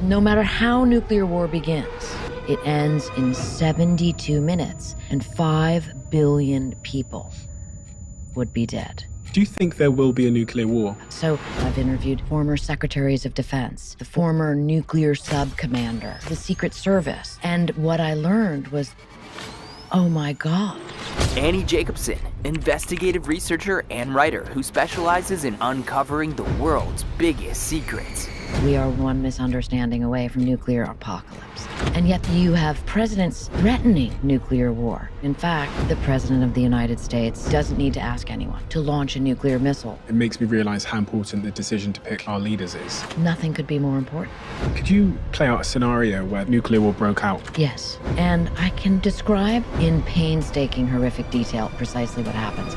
No matter how nuclear war begins, it ends in 72 minutes and 5 billion people would be dead. Do you think there will be a nuclear war? So I've interviewed former secretaries of defense, the former nuclear sub-commander, the Secret Service, and what I learned was, oh my God. Annie Jacobsen, investigative researcher and writer who specializes in uncovering the world's biggest secrets. We are one misunderstanding away from nuclear apocalypse. And yet you have presidents threatening nuclear war. In fact, the President of the United States doesn't need to ask anyone to launch a nuclear missile. It makes me realize how important the decision to pick our leaders is. Nothing could be more important. Could you play out a scenario where nuclear war broke out? Yes, and I can describe in painstaking, horrific detail precisely what happens.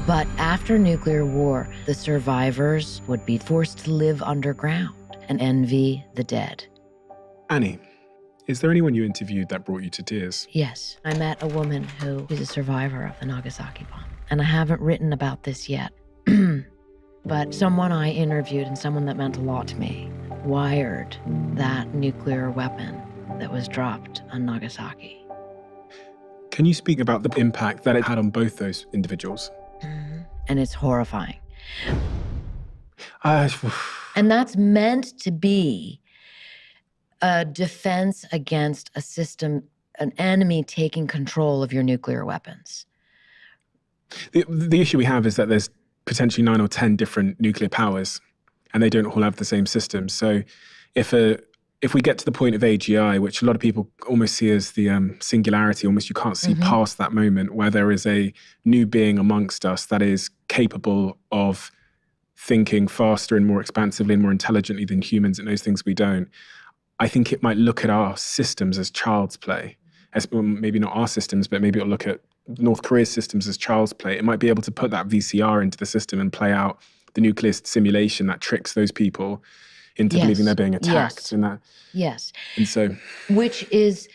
But after nuclear war, the survivors would be forced to live underground and envy the dead. Annie, is there anyone you interviewed that brought you to tears? Yes, I met a woman who is a survivor of the Nagasaki bomb. And I haven't written about this yet. But someone I interviewed and someone that meant a lot to me wired that nuclear weapon that was dropped on Nagasaki. Can you speak about the impact that it had on both those individuals? And it's horrifying. And that's meant to be a defense against a system, an enemy taking control of your nuclear weapons. The issue we have is that there's potentially 9 or 10 different nuclear powers, and they don't all have the same system. So if we get to the point of AGI, which a lot of people almost see as the singularity, almost you can't see past that moment where there is a new being amongst us that is capable of thinking faster and more expansively and more intelligently than humans, and knows things we don't. I think it might look at our systems as child's play. Well, maybe not our systems, but maybe it'll look at North Korea's systems as child's play. It might be able to put that VCR into the system and play out the nuclear simulation that tricks those people into believing they're being attacked. Yes. And so, which is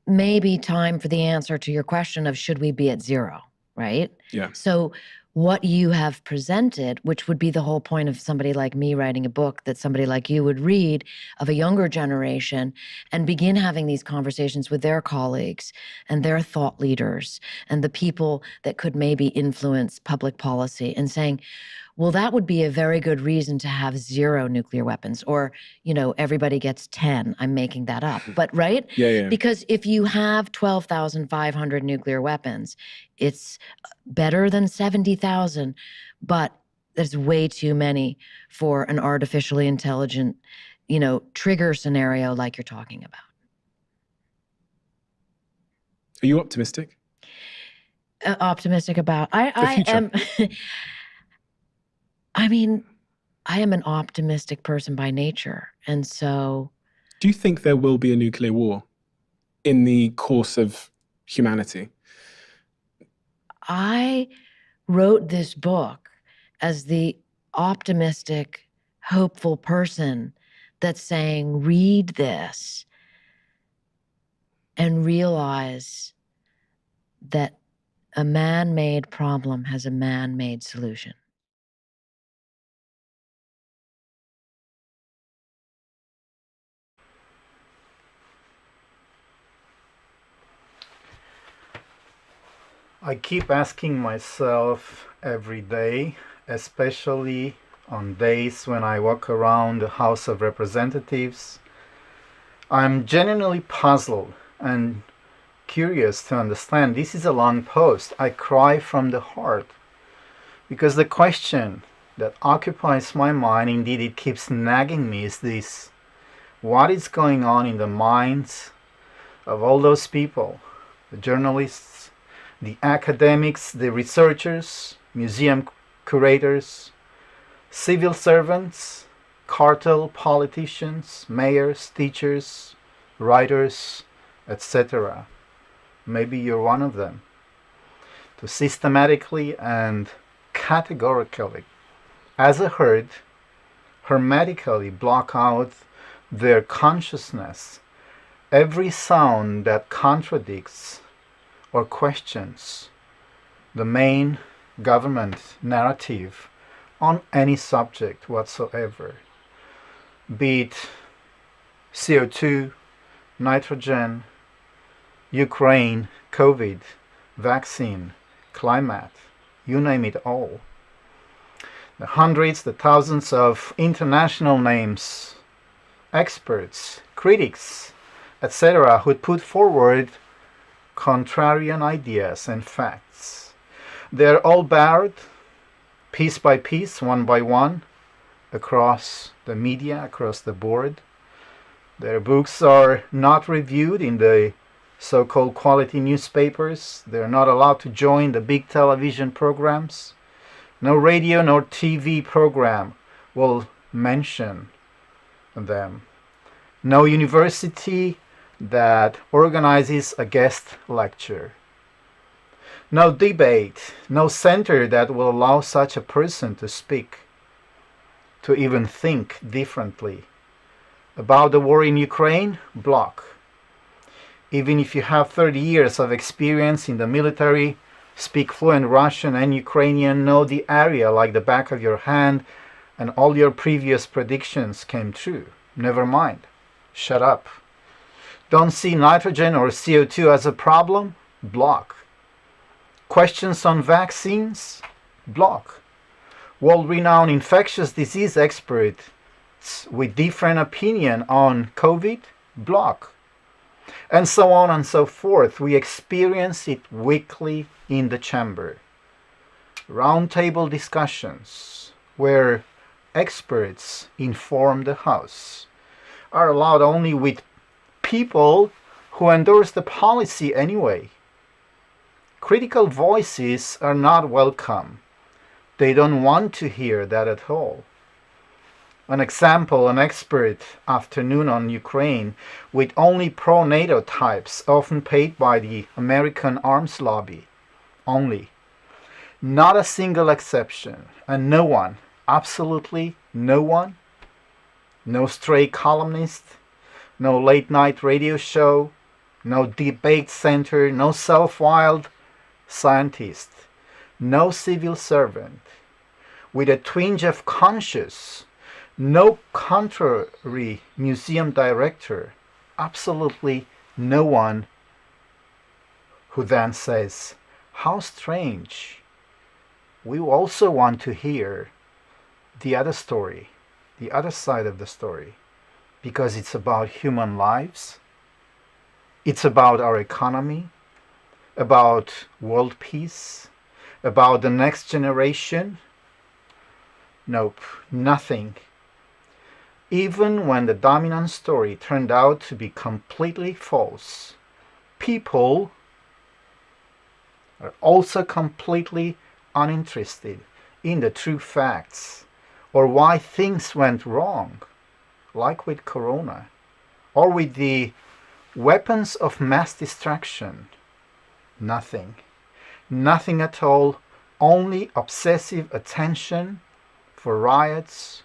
maybe time for the answer to your question of should we be at zero, right? Yeah. So what you have presented, which would be the whole point of somebody like me writing a book that somebody like you would read of a younger generation and begin having these conversations with their colleagues and their thought leaders and the people that could maybe influence public policy and saying, well, that would be a very good reason to have 0 nuclear weapons, or, everybody gets 10. I'm making that up, but right? Yeah. Because if you have 12,500 nuclear weapons, it's better than 70,000, but there's way too many for an artificially intelligent, trigger scenario like you're talking about. Are you optimistic? Optimistic about the future? I am an optimistic person by nature. And so... Do you think there will be a nuclear war in the course of humanity? I wrote this book as the optimistic, hopeful person that's saying, read this and realize that a man-made problem has a man-made solution. I keep asking myself every day, especially on days when I walk around the House of Representatives, I'm genuinely puzzled and curious to understand. This is a long post. I cry from the heart because the question that occupies my mind, indeed it keeps nagging me, is this: what is going on in the minds of all those people, the journalists, the academics, the researchers, museum curators, civil servants, cartel politicians, mayors, teachers, writers, etc. Maybe you're one of them. To systematically and categorically, as a herd, hermetically block out their consciousness every sound that contradicts or questions the main government narrative on any subject whatsoever, be it CO2, nitrogen, Ukraine, COVID, vaccine, climate, you name it all. The hundreds, the thousands of international names, experts, critics, etc., who put forward contrarian ideas and facts. They're all barred, piece by piece, one by one, across the media, across the board. Their books are not reviewed in the so-called quality newspapers. They're not allowed to join the big television programs. No radio nor TV program will mention them. No university that organizes a guest lecture. No debate, no center that will allow such a person to speak, to even think differently. About the war in Ukraine, block. Even if you have 30 years of experience in the military, speak fluent Russian and Ukrainian, know the area like the back of your hand, and all your previous predictions came true. Never mind. Shut up. Don't see nitrogen or CO2 as a problem? Block. Questions on vaccines? Block. World-renowned infectious disease experts with different opinion on COVID? Block. And so on and so forth. We experience it weekly in the chamber. Roundtable discussions where experts inform the House are allowed only with people who endorse the policy anyway. Critical voices are not welcome. They don't want to hear that at all. An example, an expert afternoon on Ukraine with only pro-NATO types, often paid by the American arms lobby. Only. Not a single exception. And no one, absolutely no one, no stray columnist, no late-night radio show, no debate center, no self-wild scientist, no civil servant, with a twinge of conscience, no contrary museum director, absolutely no one who then says, how strange. We also want to hear the other story, the other side of the story, because it's about human lives, it's about our economy, about world peace, about the next generation. Nope, nothing. Even when the dominant story turned out to be completely false, people are also completely uninterested in the true facts or why things went wrong, like with Corona, or with the weapons of mass destruction. Nothing. Nothing at all, only obsessive attention for riots,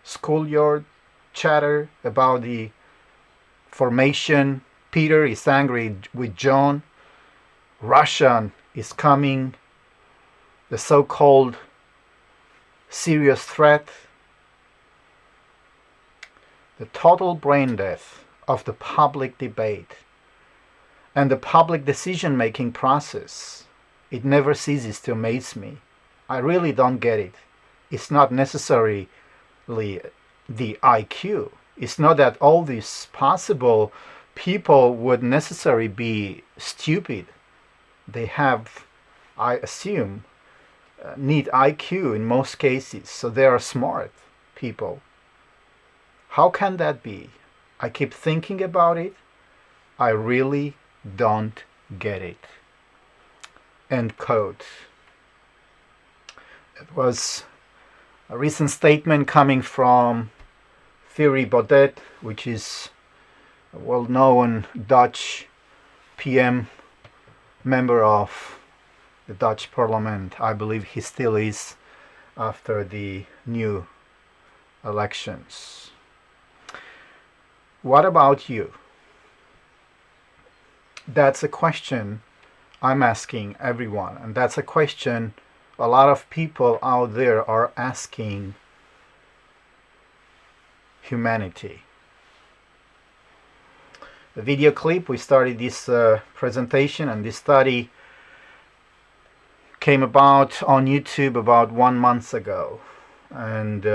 schoolyard chatter about the formation. Peter is angry with John. Russia is coming. The so-called serious threat. The total brain death of the public debate and the public decision-making process. It never ceases to amaze me. I really don't get it. It's not necessarily the IQ. It's not that all these possible people would necessarily be stupid. They have, I assume, need IQ in most cases, so they are smart people. How can that be? I keep thinking about it. I really don't get it. End quote. It was a recent statement coming from Thierry Baudet, which is a well-known Dutch PM, member of the Dutch Parliament. I believe he still is after the new elections. What about you? That's a question I'm asking everyone, and that's a question a lot of people out there are asking humanity. The video clip, we started this presentation, and this study came about on YouTube about 1 month ago, and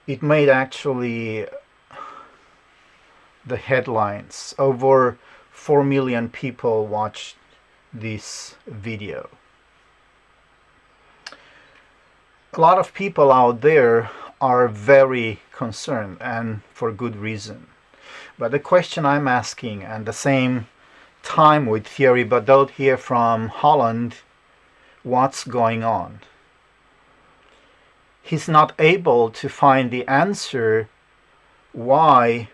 it made actually the headlines. Over 4 million people watched this video. A lot of people out there are very concerned, and for good reason. But the question I'm asking, and the same time with Thierry Badot here from Holland, what's going on? He's not able to find the answer why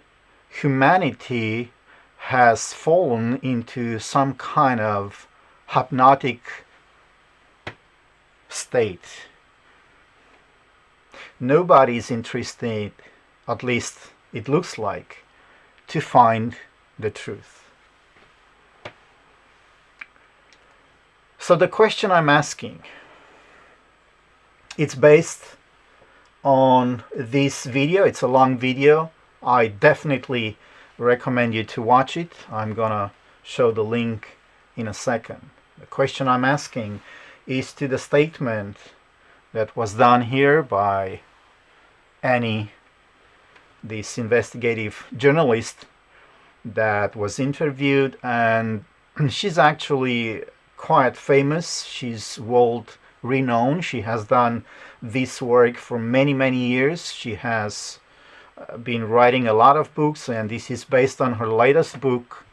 humanity has fallen into some kind of hypnotic state. Nobody is interested, at least it looks like, to find the truth. So the question I'm asking, it's based on this video. It's a long video. I definitely recommend you to watch it. I'm gonna show the link in a second. The question I'm asking is to the statement that was done here by Annie, this investigative journalist that was interviewed, and she's actually quite famous. She's world renowned. She has done this work for many years. She has been writing a lot of books, and this is based on her latest book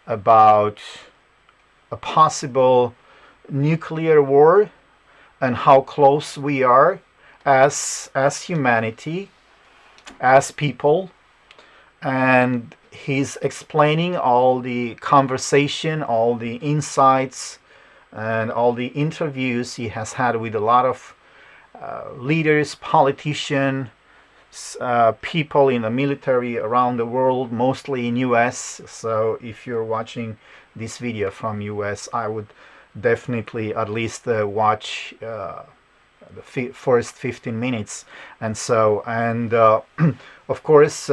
about a possible nuclear war and how close we are as humanity, as people. And he's explaining all the conversation, all the insights, and all the interviews he has had with a lot of leaders, politicians, people in the military around the world, mostly in US. So if you're watching this video from US, I would definitely at least watch the first 15 minutes. And so, and of course,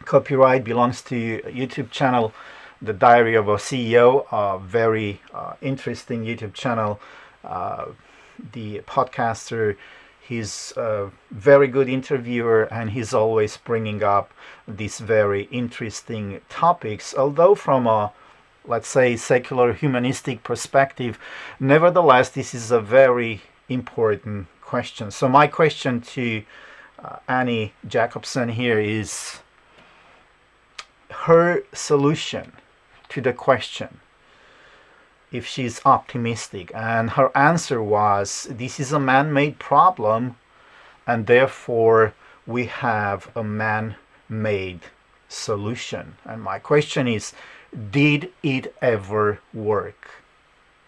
copyright belongs to YouTube channel, The Diary of a CEO, a very interesting YouTube channel. The podcaster, he's a very good interviewer, and he's always bringing up these very interesting topics, although from a, let's say, secular humanistic perspective. Nevertheless, this is a very important question. So my question to Annie Jacobsen here is her solution to the question, if she's optimistic. And her answer was, this is a man-made problem, and therefore we have a man-made solution. And my question is, did it ever work?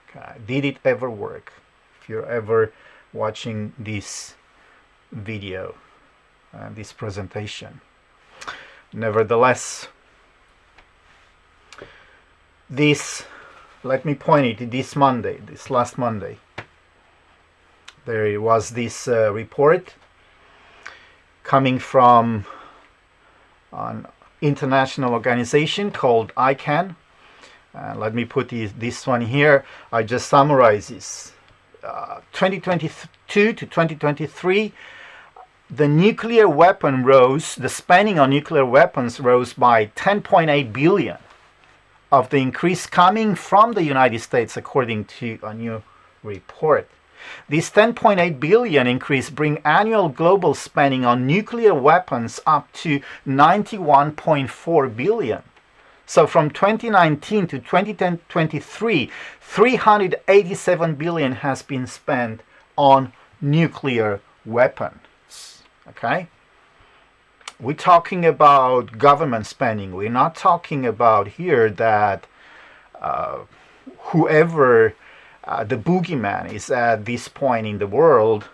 Okay. Did it ever work? If you're ever watching this video, this presentation. Nevertheless, this, let me point it, this Monday, this last Monday, there was this report coming from an international organization called ICANN. Let me put this one here. I just summarize this. 2022 to 2023, the nuclear weapon rose, the spending on nuclear weapons rose by 10.8 billion, of the increase coming from the United States, according to a new report. This 10.8 billion increase bring annual global spending on nuclear weapons up to 91.4 billion. So from 2019 to 2023, 387 billion has been spent on nuclear weapons. Okay? We're talking about government spending. We're not talking about here that whoever the boogeyman is at this point in the world,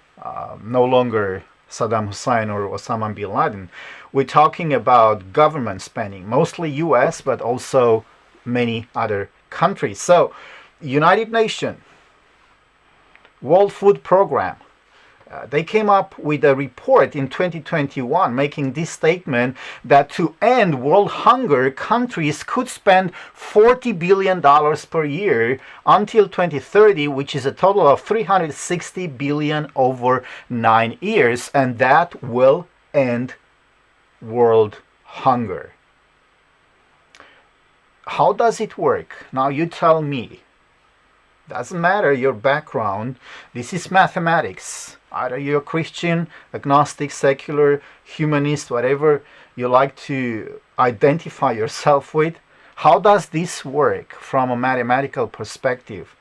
no longer Saddam Hussein or Osama bin Laden. We're talking about government spending, mostly US, but also many other countries. So United Nations, World Food Program, they came up with a report in 2021 making this statement that to end world hunger, countries could spend $40 billion per year until 2030, which is a total of $360 billion over 9 years, and that will end world hunger. How does it work? Now you tell me. Doesn't matter your background. This is mathematics. Either you're Christian, agnostic, secular, humanist, whatever you like to identify yourself with. How does this work from a mathematical perspective?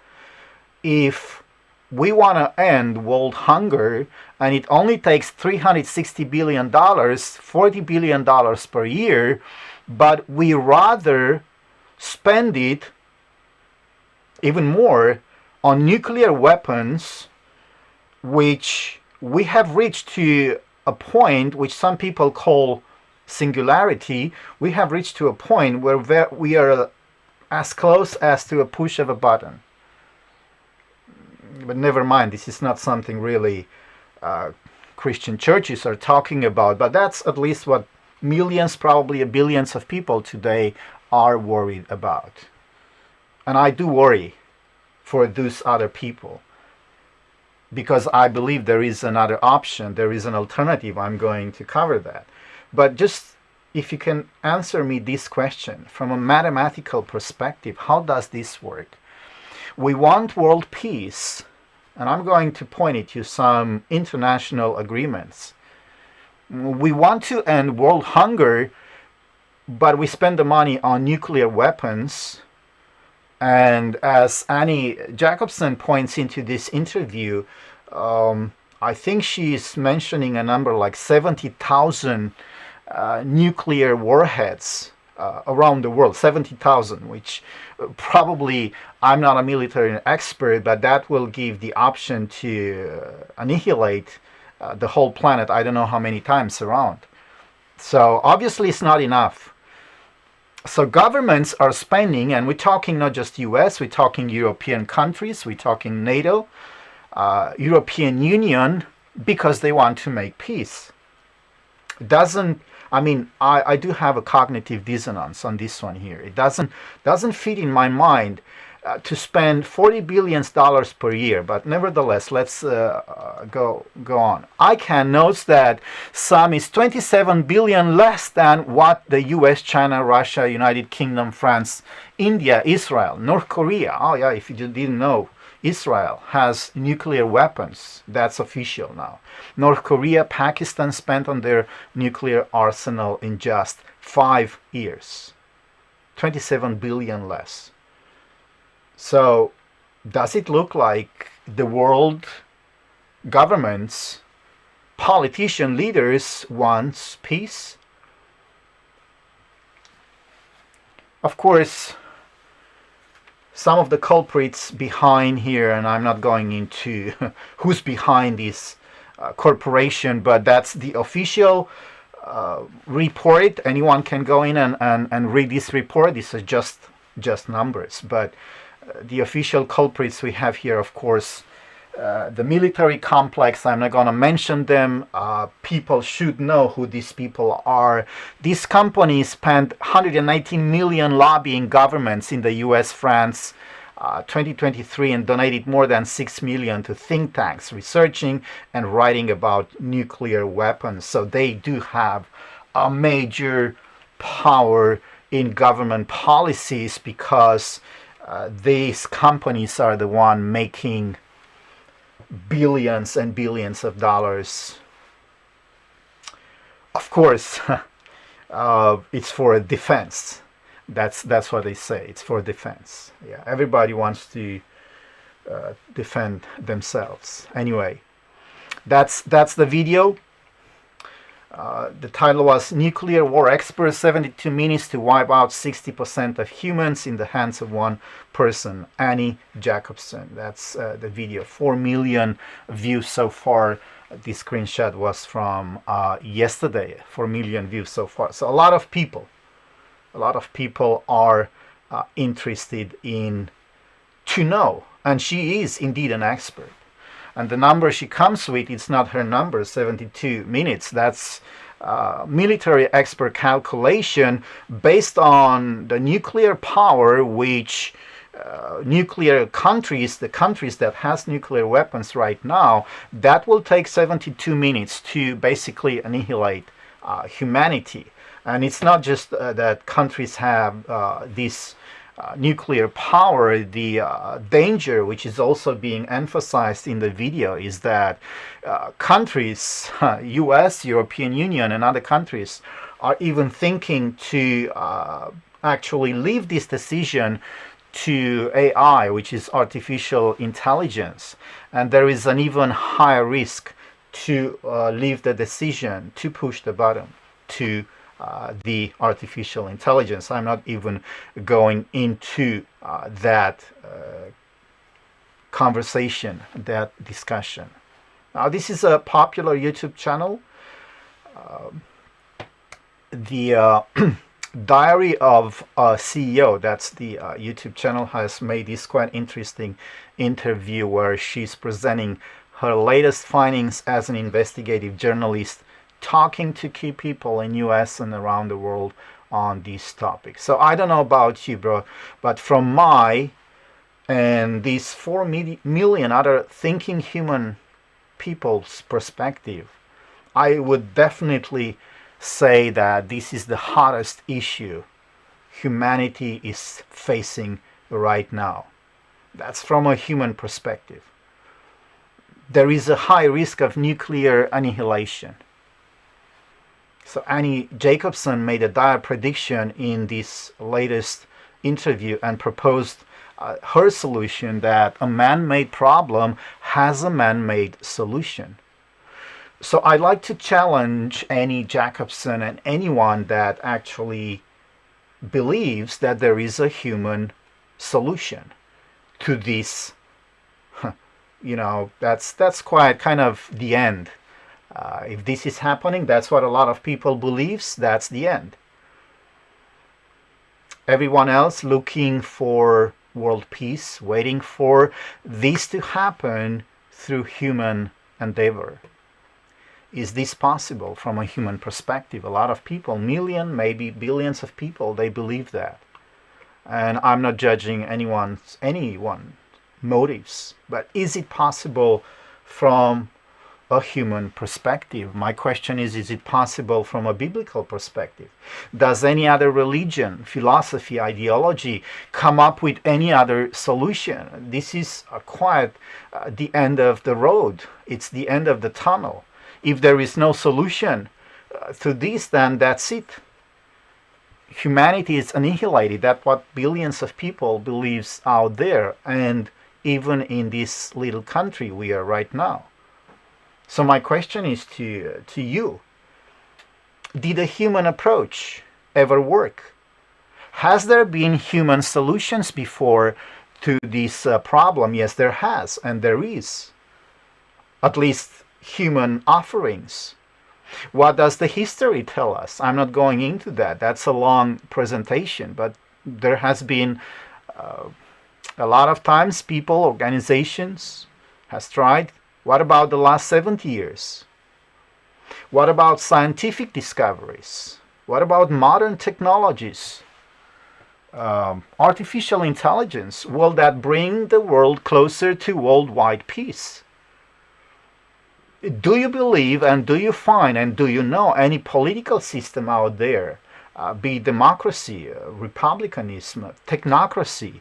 If we want to end world hunger and it only takes $360 billion, $40 billion per year, but we rather spend it even more on nuclear weapons, which we have reached to a point which some people call singularity. We have reached to a point where we are as close as to a push of a button. But never mind, this is not something really Christian churches are talking about, but that's at least what millions, probably billions of people today are worried about. And I do worry for those other people, because I believe there is another option, there is an alternative. I'm going to cover that. But just if you can answer me this question from a mathematical perspective, how does this work? We want world peace, and I'm going to point it to some international agreements. We want to end world hunger, but we spend the money on nuclear weapons. And as Annie Jacobsen points into this interview, I think she's mentioning a number like 70,000 nuclear warheads around the world, 70,000, which probably, I'm not a military expert, but that will give the option to annihilate the whole planet, I don't know how many times around. So obviously it's not enough. So governments are spending, and we're talking not just US, we're talking European countries, we're talking NATO, European Union, because they want to make peace. I do have a cognitive dissonance on this one here. It doesn't fit in my mind to spend $40 billion per year, but nevertheless, let's go on. ICANN notes that sum is 27 billion less than what the US, China, Russia, United Kingdom, France, India, Israel, North Korea. Oh yeah, if you didn't know, Israel has nuclear weapons. That's official now. North Korea, Pakistan spent on their nuclear arsenal in just 5 years. 27 billion less. So, does it look like the world governments, politician leaders wants peace? Of course, some of the culprits behind here, and I'm not going into who's behind this corporation, but that's the official report. Anyone can go in and read this report. This is just numbers, but the official culprits we have here, of course, the military complex. I'm not going to mention them. People should know who these people are. These companies spent 119 million lobbying governments in the US, France, 2023, and donated more than 6 million to think tanks researching and writing about nuclear weapons. So they do have a major power in government policies, because these companies are the one making billions and billions of dollars. Of course, it's for defense. That's what they say. It's for defense. Yeah, everybody wants to defend themselves. Anyway, that's the video. The title was Nuclear War Experts, 72 Minutes to Wipe Out 60% of Humans in the Hands of One Person, Annie Jacobsen. That's the video. 4 million views so far. This screenshot was from yesterday. 4 million views so far. So a lot of people are interested in to know. And she is indeed an expert. And the number she comes with, it's not her number, 72 minutes. That's military expert calculation based on the nuclear power which nuclear countries, the countries that has nuclear weapons right now, that will take 72 minutes to basically annihilate humanity. And it's not just that countries have this nuclear power. The danger, which is also being emphasized in the video, is that countries, US, European Union, and other countries are even thinking to actually leave this decision to AI, which is artificial intelligence. And there is an even higher risk to leave the decision, to push the button to the artificial intelligence. I'm not even going into that conversation, that discussion. Now, this is a popular YouTube channel. The Diary of a CEO, that's the YouTube channel, has made this quite interesting interview where she's presenting her latest findings as an investigative journalist, talking to key people in US and around the world on this topic. So I don't know about you, bro, but from my and these 4 million other thinking human people's perspective, I would definitely say that this is the hottest issue humanity is facing right now. That's from a human perspective. There is a high risk of nuclear annihilation. So Annie Jacobsen made a dire prediction in this latest interview and proposed her solution that a man-made problem has a man-made solution. So I'd like to challenge Annie Jacobsen and anyone that actually believes that there is a human solution to this. You know, that's quite kind of the end. If this is happening, that's what a lot of people believes, that's the end. Everyone else looking for world peace, waiting for this to happen through human endeavor. Is this possible from a human perspective? A lot of people, million, maybe billions of people, they believe that. And I'm not judging anyone's motives, but is it possible from a human perspective? My question is it possible from a biblical perspective? Does any other religion, philosophy, ideology come up with any other solution? This is quite the end of the road. It's the end of the tunnel. If there is no solution to this, then that's it. Humanity is annihilated. That's what billions of people believes out there, and even in this little country we are right now. So my question is to you. Did a human approach ever work? Has there been human solutions before to this problem? Yes, there has, and there is. At least human offerings. What does the history tell us? I'm not going into that. That's a long presentation, but there has been a lot of times people, organizations has tried. What about the last 70 years? What about scientific discoveries? What about modern technologies? Artificial intelligence, will that bring the world closer to worldwide peace? Do you believe and do you find and do you know any political system out there, be it democracy, republicanism, technocracy,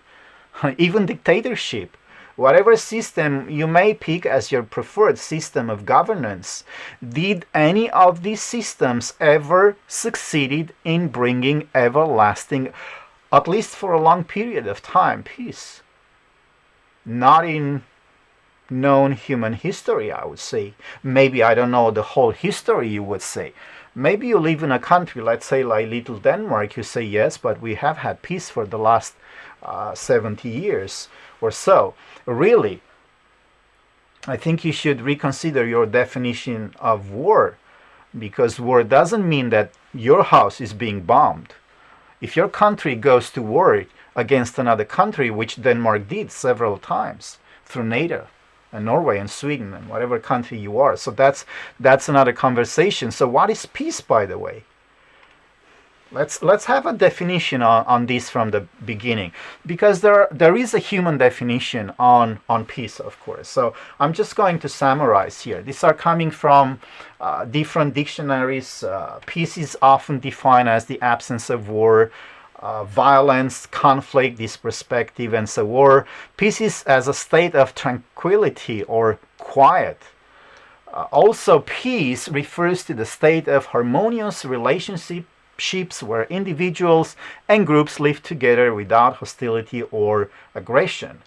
even dictatorship, whatever system you may pick as your preferred system of governance, did any of these systems ever succeeded in bringing everlasting, at least for a long period of time, peace? Not in known human history, I would say. Maybe I don't know the whole history, you would say. Maybe you live in a country, let's say like little Denmark, you say yes, but we have had peace for the last 70 years or so. Really, I think you should reconsider your definition of war, because war doesn't mean that your house is being bombed. If your country goes to war, against another country, which Denmark did several times through NATO and Norway and Sweden and whatever country you are. So that's another conversation. So what is peace, by the way? Let's have a definition on this from the beginning, because there is a human definition on peace, of course. So I'm just going to summarize here. These are coming from different dictionaries. Peace is often defined as the absence of war, violence, conflict, this perspective, and so war. Peace is as a state of tranquility or quiet. Also, peace refers to the state of harmonious relationships where individuals and groups live together without hostility or aggression.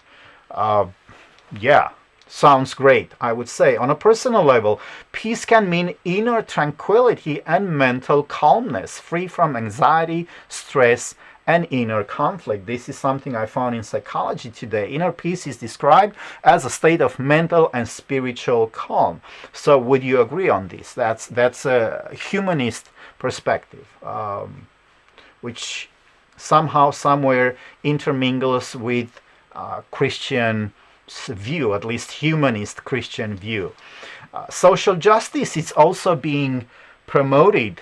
Yeah, sounds great, I would say. On a personal level, peace can mean inner tranquility and mental calmness, free from anxiety, stress, and inner conflict. This is something I found in psychology today. Inner peace is described as a state of mental and spiritual calm. So would you agree on this? That's a humanist perspective, which somehow, somewhere intermingles with Christian view, at least humanist Christian view. Social justice is also being promoted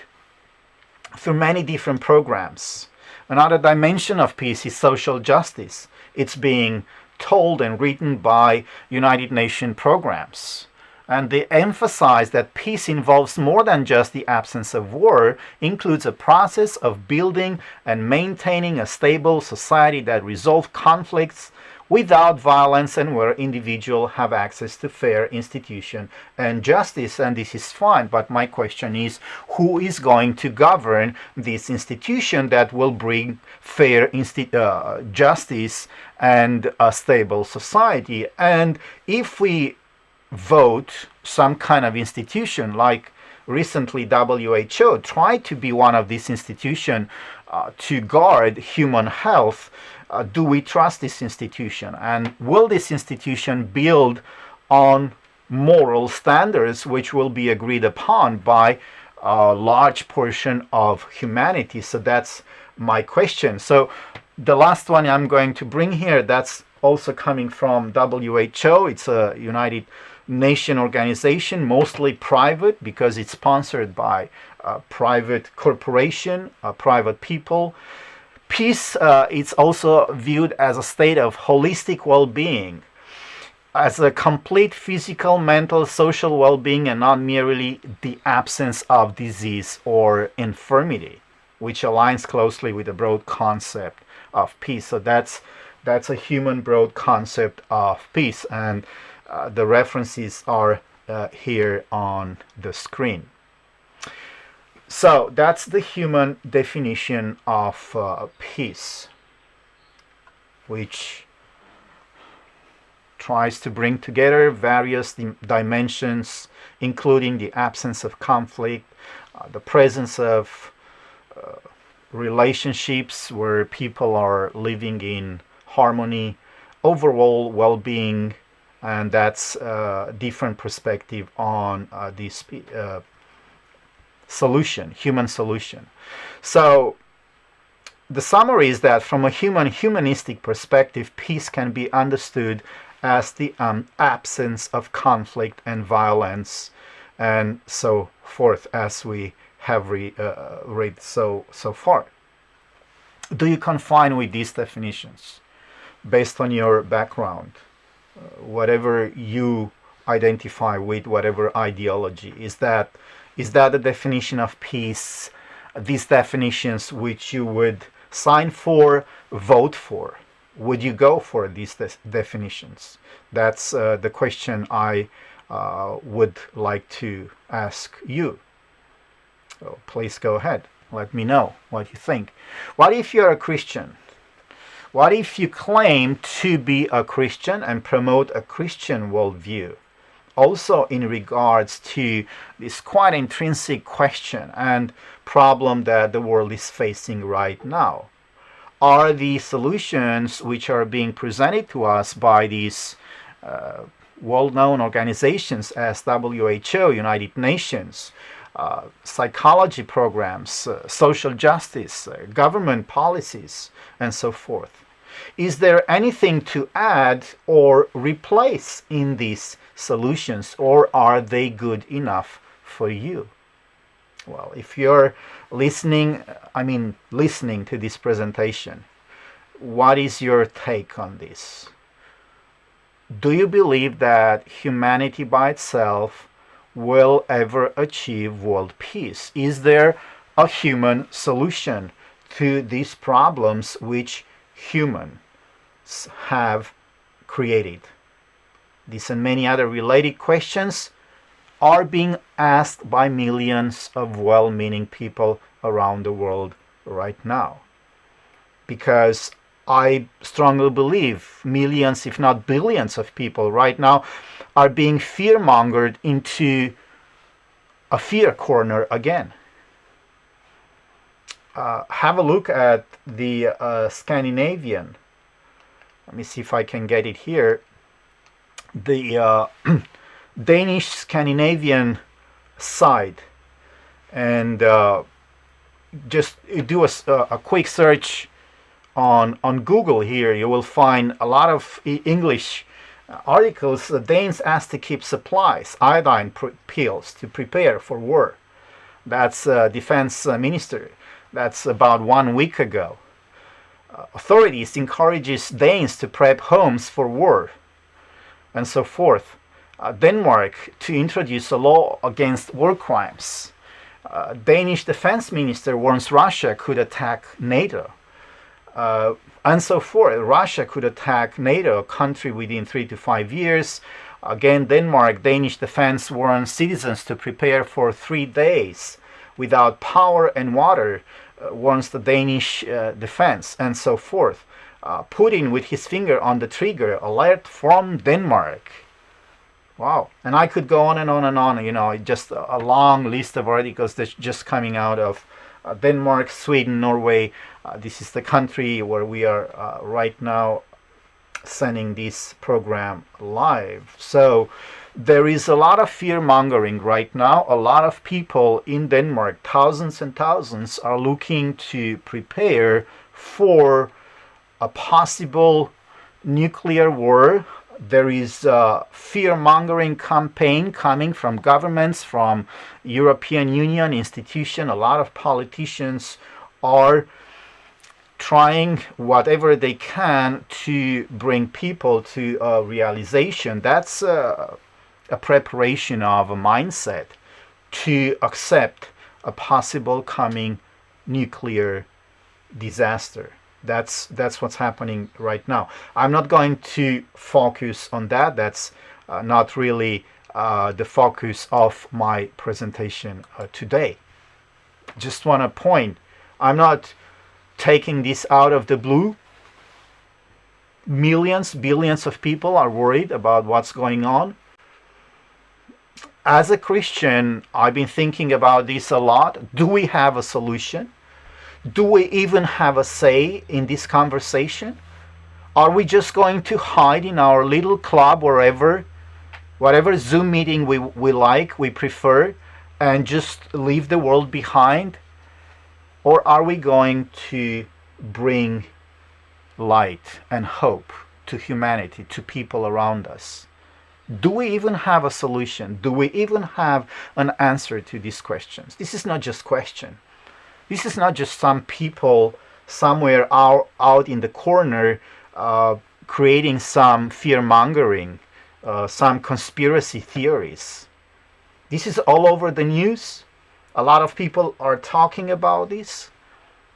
through many different programs. Another dimension of peace is social justice. It's being told and written by United Nations programs. And they emphasize that peace involves more than just the absence of war, includes a process of building and maintaining a stable society that resolves conflicts without violence and where individuals have access to fair institution and justice. And this is fine, but my question is, who is going to govern this institution that will bring fair justice and a stable society? And if we vote some kind of institution, like recently WHO tried to be one of these institutions to guard human health, do we trust this institution? And will this institution build on moral standards which will be agreed upon by a large portion of humanity? So that's my question. So the last one I'm going to bring here, that's also coming from WHO. It's a United Nation organization, mostly private, because it's sponsored by private corporation, private people. Peace is also viewed as a state of holistic well-being, as a complete physical, mental, social well-being, and not merely the absence of disease or infirmity, which aligns closely with the broad concept of peace. So that's a human broad concept of peace, and the references are here on the screen. So that's the human definition of peace, which tries to bring together various dimensions, including the absence of conflict, the presence of relationships where people are living in harmony, overall well-being, and that's a different perspective on this solution, human solution. So the summary is that from a humanistic perspective, peace can be understood as the absence of conflict and violence and so forth, as we have read so far. Do you confine with these definitions based on your background? Whatever you identify with, whatever ideology, is that the definition of peace, these definitions which you would sign for, vote for? Would you go for these definitions? That's the question I would like to ask you. So please go ahead. Let me know what you think. What if you're a Christian? What if you claim to be a Christian and promote a Christian worldview? Also in regards to this quite intrinsic question and problem that the world is facing right now. Are the solutions which are being presented to us by these well-known organizations as WHO, United Nations, psychology programs, social justice, government policies, and so forth, Is there anything to add or replace in these solutions, or are they good enough for you? Well, if you're listening to this presentation, what is your take on this? Do you believe that humanity by itself will ever achieve world peace? Is there a human solution to these problems which humans have created? These and many other related questions are being asked by millions of well-meaning people around the world right now. Because I strongly believe millions, if not billions of people right now are being fear-mongered into a fear corner again. Have a look at the Scandinavian. Let me see if I can get it here. The Danish Scandinavian side, and just do a quick search on Google here. You will find a lot of English articles. The Danes asked to keep supplies, iodine pills to prepare for war. That's defense minister. That's about 1 week ago. Authorities encourages Danes to prep homes for war, and so forth. Denmark to introduce a law against war crimes. Danish defense minister warns Russia could attack NATO. And so forth. Russia could attack NATO, a country, within 3 to 5 years. Again, Danish defense warns citizens to prepare for 3 days without power and water, warns the Danish defense, and so forth. Putin with his finger on the trigger, alert from Denmark. Wow. And I could go on and on and on, just a long list of articles that's just coming out of Denmark, Sweden, Norway. This is the country where we are right now sending this program live. So there is a lot of fear mongering right now. A lot of people in Denmark, thousands and thousands, are looking to prepare for a possible nuclear war. There is a fear-mongering campaign coming from governments, from European Union institution. A lot of politicians are trying whatever they can to bring people to a realization. That's a preparation of a mindset to accept a possible coming nuclear disaster. That's what's happening right now. I'm not going to focus on that. That's not really the focus of my presentation today. Just want to point, I'm not taking this out of the blue. Millions, billions of people are worried about what's going on. As a Christian, I've been thinking about this a lot. Do we have a solution? Do we even have a say in this conversation? Are we just going to hide in our little club wherever, whatever Zoom meeting we like, we prefer, and just leave the world behind? Or are we going to bring light and hope to humanity, to people around us? Do we even have a solution? Do we even have an answer to these questions? This is not just question. This is not just some people somewhere out in the corner creating some fear-mongering, some conspiracy theories. This is all over the news. A lot of people are talking about this,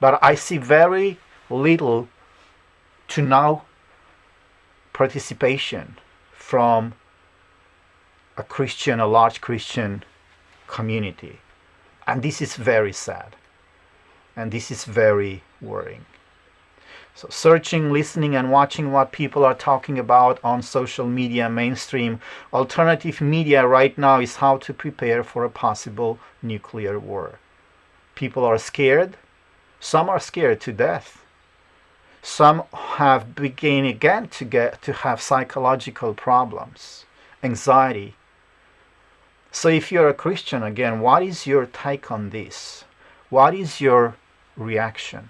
but I see very little to no participation from a large Christian community. And this is very sad. And this is very worrying. So searching, listening, and watching what people are talking about on social media, mainstream, alternative media right now is how to prepare for a possible nuclear war. People are scared. Some are scared to death. Some have begun again to have psychological problems, anxiety. So if you're a Christian, again, what is your take on this? What is your reaction?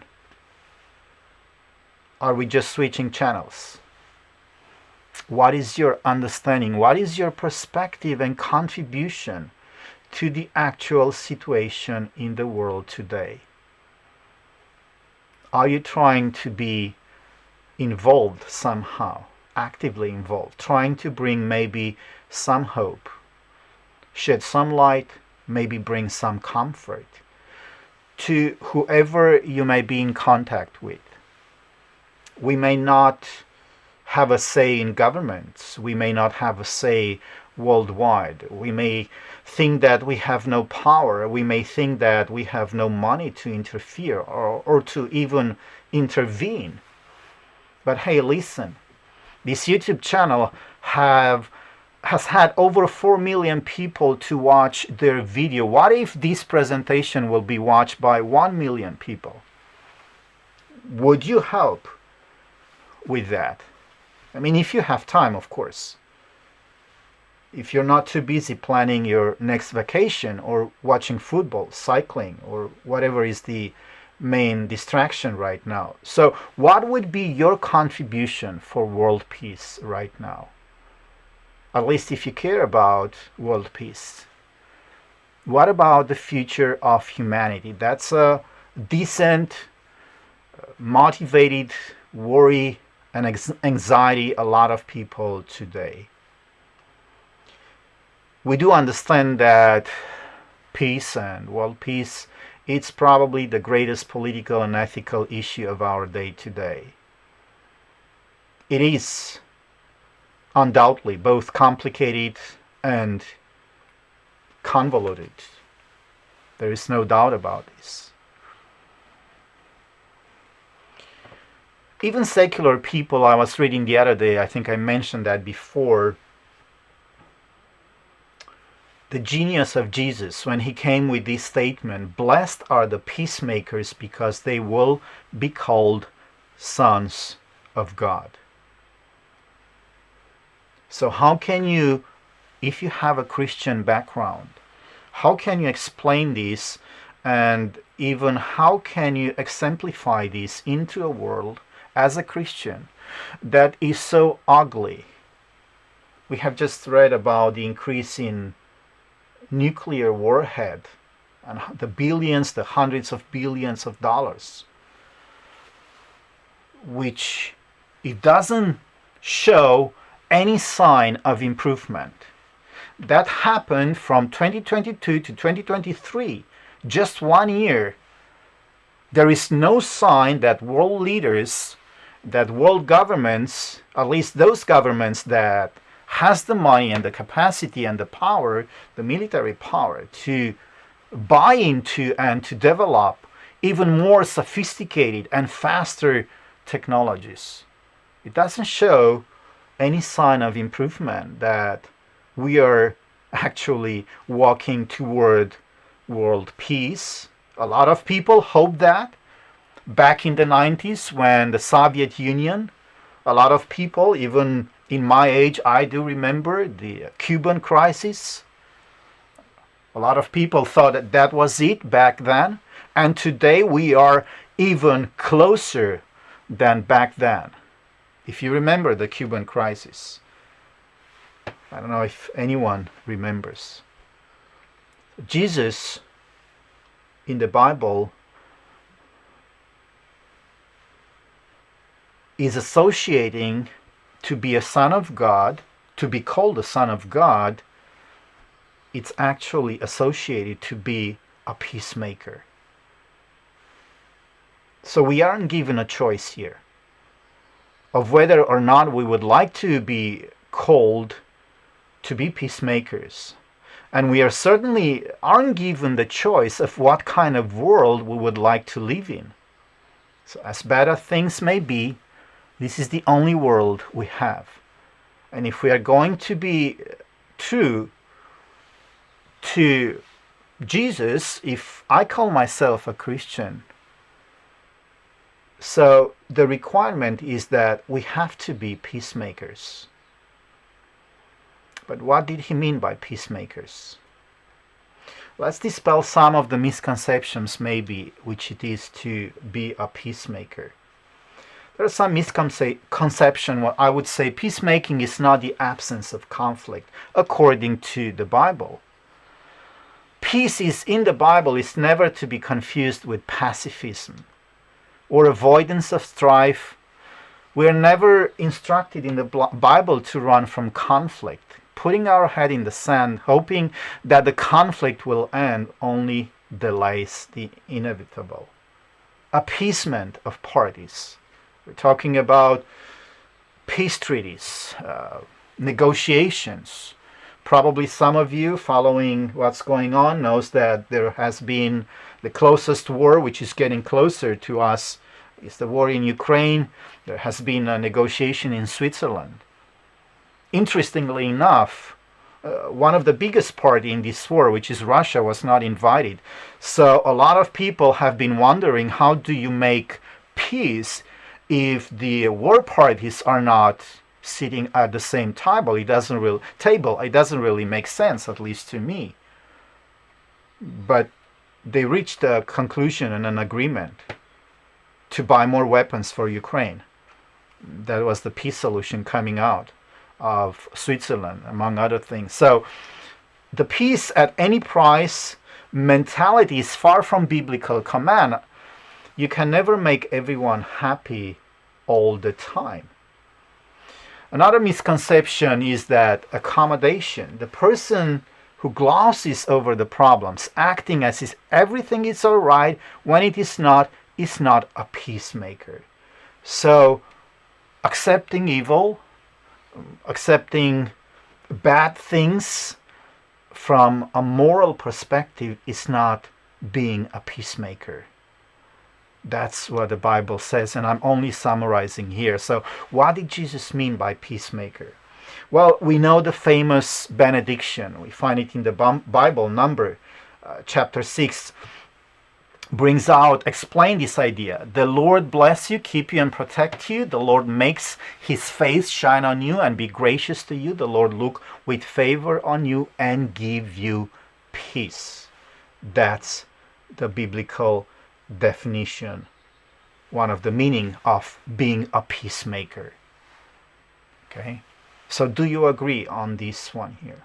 Are we just switching channels? What is your understanding? What is your perspective and contribution to the actual situation in the world today? Are you trying to be involved somehow, actively involved, trying to bring maybe some hope, shed some light, maybe bring some comfort to whoever you may be in contact with? We may not have a say in governments. We may not have a say worldwide. We may think that we have no power. We may think that we have no money to interfere or to even intervene. But hey, listen, this YouTube channel has had over 4 million people to watch their video. What if this presentation will be watched by 1 million people? Would you help with that? I mean, if you have time, of course. If you're not too busy planning your next vacation or watching football, cycling, or whatever is the main distraction right now. So what would be your contribution for world peace right now? At least if you care about world peace. What about the future of humanity? That's a decent, motivated worry and anxiety a lot of people today. We do understand that peace and world peace, it's probably the greatest political and ethical issue of our day today. It is undoubtedly both complicated and convoluted. There is no doubt about this. Even secular people, I was reading the other day, I think I mentioned that before, the genius of Jesus when he came with this statement, "Blessed are the peacemakers because they will be called sons of God." So how can you, if you have a Christian background, how can you explain this, and even how can you exemplify this into a world as a Christian that is so ugly? We have just read about the increase in nuclear warhead and the billions, the hundreds of billions of dollars, which it doesn't show any sign of improvement. That happened from 2022 to 2023, just 1 year. There is no sign that world leaders, that world governments, at least those governments that has the money and the capacity and the power, the military power, to buy into and to develop even more sophisticated and faster technologies. It doesn't show any sign of improvement that we are actually walking toward world peace. A lot of people hope that. Back in the 90s, when the Soviet Union, a lot of people, even in my age, I do remember the Cuban crisis. A lot of people thought that that was it back then. And today we are even closer than back then. If you remember the Cuban crisis. I don't know if anyone remembers. Jesus in the Bible is associating to be a son of God, to be called a son of God. It's actually associated to be a peacemaker. So we aren't given a choice here of whether or not we would like to be called to be peacemakers. And we are certainly aren't given the choice of what kind of world we would like to live in. So as bad as things may be, this is the only world we have. And if we are going to be true to Jesus, if I call myself a Christian, so the requirement is that we have to be peacemakers. But what did he mean by peacemakers? Let's dispel some of the misconceptions maybe which it is to be a peacemaker. There's some misconception. What I would say, peacemaking is not the absence of conflict, according to the Bible. Peace is in the Bible is never to be confused with pacifism or avoidance of strife. We are never instructed in the Bible to run from conflict. Putting our head in the sand, hoping that the conflict will end, only delays the inevitable. Appeasement of parties. We're talking about peace treaties, negotiations. Probably some of you following what's going on knows that there has been the closest war, which is getting closer to us, is the war in Ukraine. There has been a negotiation in Switzerland. Interestingly enough, one of the biggest party in this war, which is Russia, was not invited. So a lot of people have been wondering, how do you make peace if the war parties are not sitting at the same table? It doesn't really make sense, at least to me. But they reached a conclusion and an agreement to buy more weapons for Ukraine. That was the peace solution coming out of Switzerland, among other things. So the peace at any price mentality is far from biblical command. You can never make everyone happy all the time. Another misconception is that accommodation, the person who glosses over the problems, acting as if everything is all right when it is not a peacemaker. So accepting evil, accepting bad things from a moral perspective is not being a peacemaker. That's what the Bible says, and I'm only summarizing here. So what did Jesus mean by peacemaker? Well, we know the famous benediction. We find it in the Bible, chapter 6, explain this idea. The Lord bless you, keep you, and protect you. The Lord makes his face shine on you and be gracious to you. The Lord look with favor on you and give you peace. That's the biblical definition, one of the meaning of being a peacemaker. Okay, so do you agree on this one here?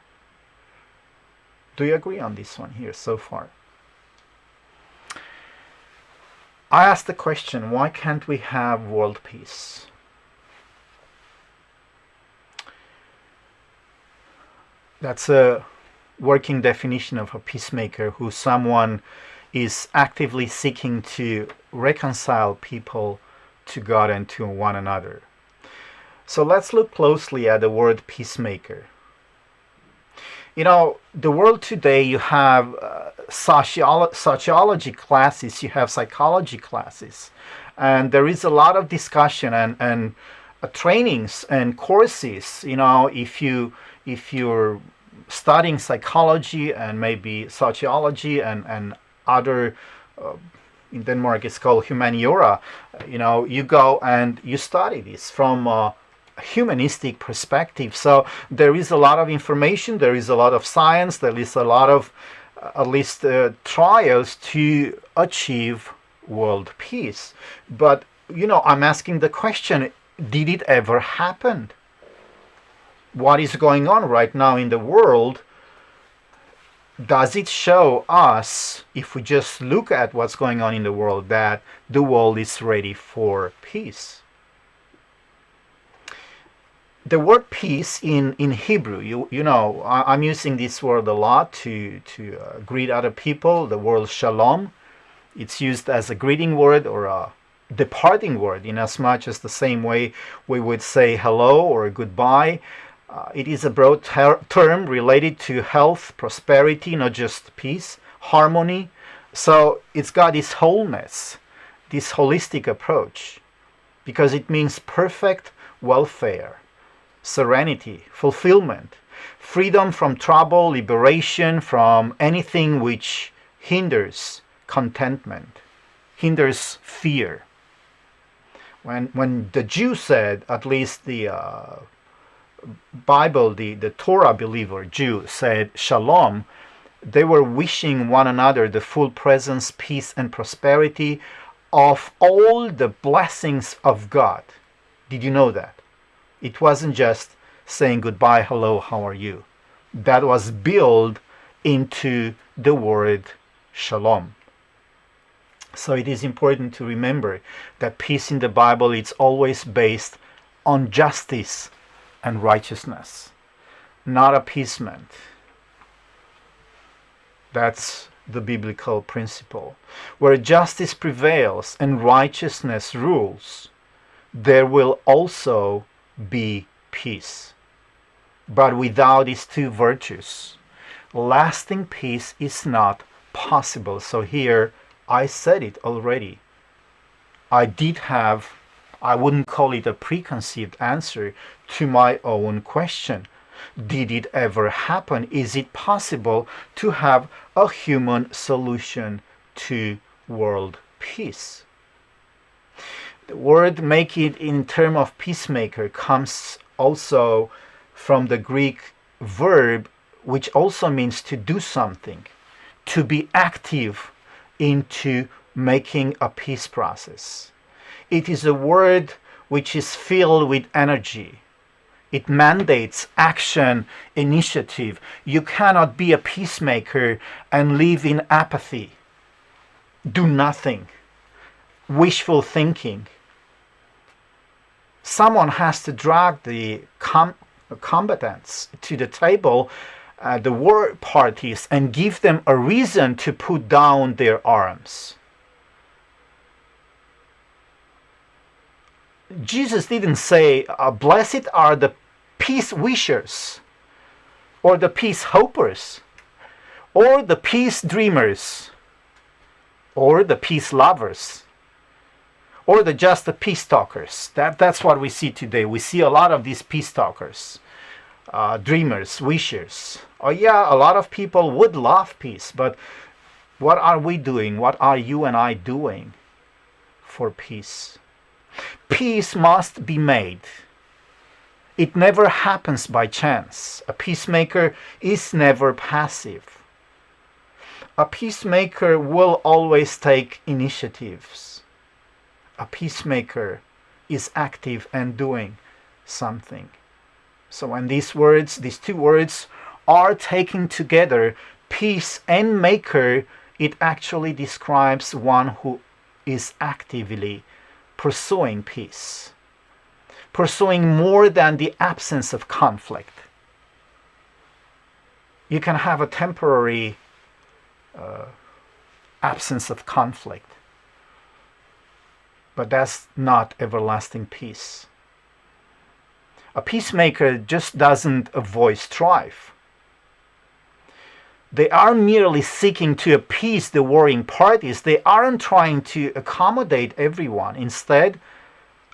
Do you agree on this one here so far? I asked the question, why can't we have world peace? That's a working definition of a peacemaker, who someone is actively seeking to reconcile people to God and to one another. So let's look closely at the word peacemaker. You know, the world today, you have sociology classes, you have psychology classes, and there is a lot of discussion and trainings and courses. You know, if you're studying psychology and maybe sociology and other, in Denmark it's called humaniora, you know, you go and you study this from a humanistic perspective. So there is a lot of information, there is a lot of science, there is a lot of at least trials to achieve world peace. But, you know, I'm asking the question, did it ever happen? What is going on right now in the world? Does it show us, if we just look at what's going on in the world, that the world is ready for peace? The word peace in Hebrew, you know, I'm using this word a lot to greet other people, the word shalom. It's used as a greeting word or a departing word, in as much as the same way we would say hello or goodbye. It is a broad term related to health, prosperity, not just peace, harmony. So it's got this wholeness, this holistic approach, because it means perfect welfare, serenity, fulfillment, freedom from trouble, liberation from anything which hinders contentment, hinders fear. When the Jew said, at least the Bible, the Torah believer Jew said shalom, they were wishing one another the full presence, peace, and prosperity of all the blessings of God. Did you know that? It wasn't just saying goodbye, hello, how are you? That was built into the word Shalom. So it is important to remember that peace in the Bible is always based on justice and righteousness, not appeasement. That's the biblical principle. Where justice prevails and righteousness rules, there will also be peace. But without these two virtues, lasting peace is not possible. So here, I said it already. I wouldn't call it a preconceived answer to my own question. Did it ever happen? Is it possible to have a human solution to world peace? The word make it in term of peacemaker comes also from the Greek verb, which also means to do something, to be active into making a peace process. It is a word which is filled with energy. It mandates action, initiative. You cannot be a peacemaker and live in apathy, do nothing, wishful thinking. Someone has to drag the combatants to the table, the war parties, and give them a reason to put down their arms. Jesus didn't say, blessed are the peace wishers, or the peace hopers, or the peace dreamers, or the peace lovers, or just the peace talkers. That's what we see today. We see a lot of these peace talkers, dreamers, wishers. Oh yeah, a lot of people would love peace, but what are we doing? What are you and I doing for peace? Peace must be made. It never happens by chance. A peacemaker is never passive. A peacemaker will always take initiatives. A peacemaker is active and doing something. So when these two words are taken together, peace and maker, it actually describes one who is actively pursuing peace, pursuing more than the absence of conflict. You can have a temporary absence of conflict, but that's not everlasting peace. A peacemaker just doesn't avoid strife. They aren't merely seeking to appease the warring parties. They aren't trying to accommodate everyone. Instead,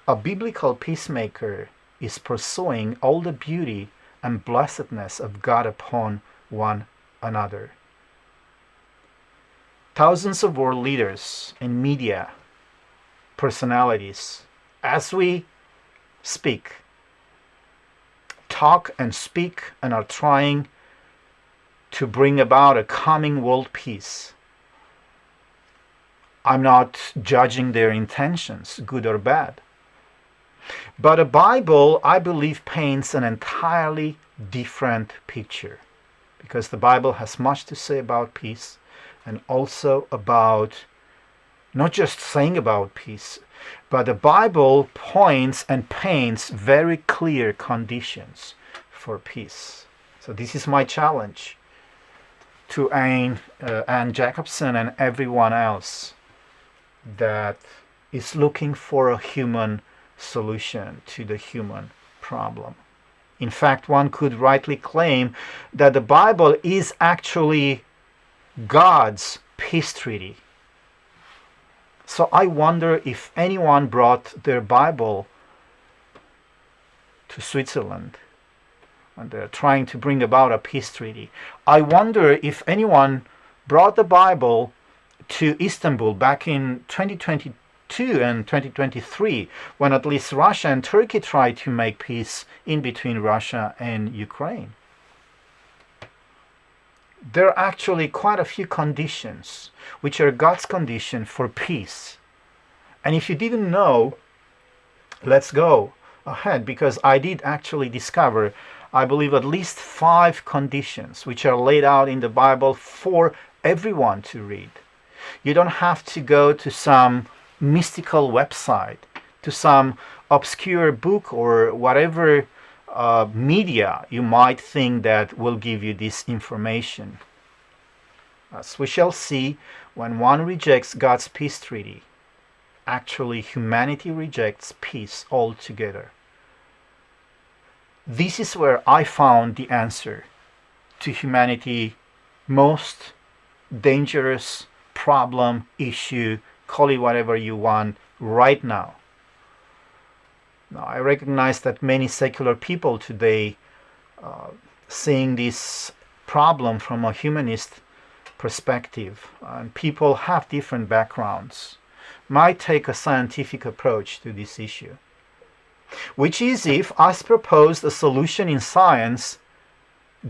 a biblical peacemaker is pursuing all the beauty and blessedness of God upon one another. Thousands of world leaders and media personalities, as we talk and speak and are trying to bring about a coming world peace. I'm not judging their intentions, good or bad. But the Bible, I believe, paints an entirely different picture, because the Bible has much to say about peace, and also about not just saying about peace, but the Bible points and paints very clear conditions for peace. So this is my challenge to Anne Jacobsen and everyone else that is looking for a human solution to the human problem. In fact, one could rightly claim that the Bible is actually God's peace treaty. So I wonder if anyone brought their Bible to Switzerland when they're trying to bring about a peace treaty. I wonder if anyone brought the Bible to Istanbul back in 2022 and 2023, when at least Russia and Turkey tried to make peace in between Russia and Ukraine. There are actually quite a few conditions which are God's condition for peace. And if you didn't know, let's go ahead, because I did actually discover, I believe, at least 5 conditions which are laid out in the Bible for everyone to read. You don't have to go to some mystical website, to some obscure book or whatever media you might think that will give you this information. As we shall see, when one rejects God's peace treaty, actually humanity rejects peace altogether. This is where I found the answer to humanity's most dangerous problem, issue, call it whatever you want, right now. Now, I recognize that many secular people today seeing this problem from a humanist perspective, and people have different backgrounds, might take a scientific approach to this issue, which is, if as proposed a solution in science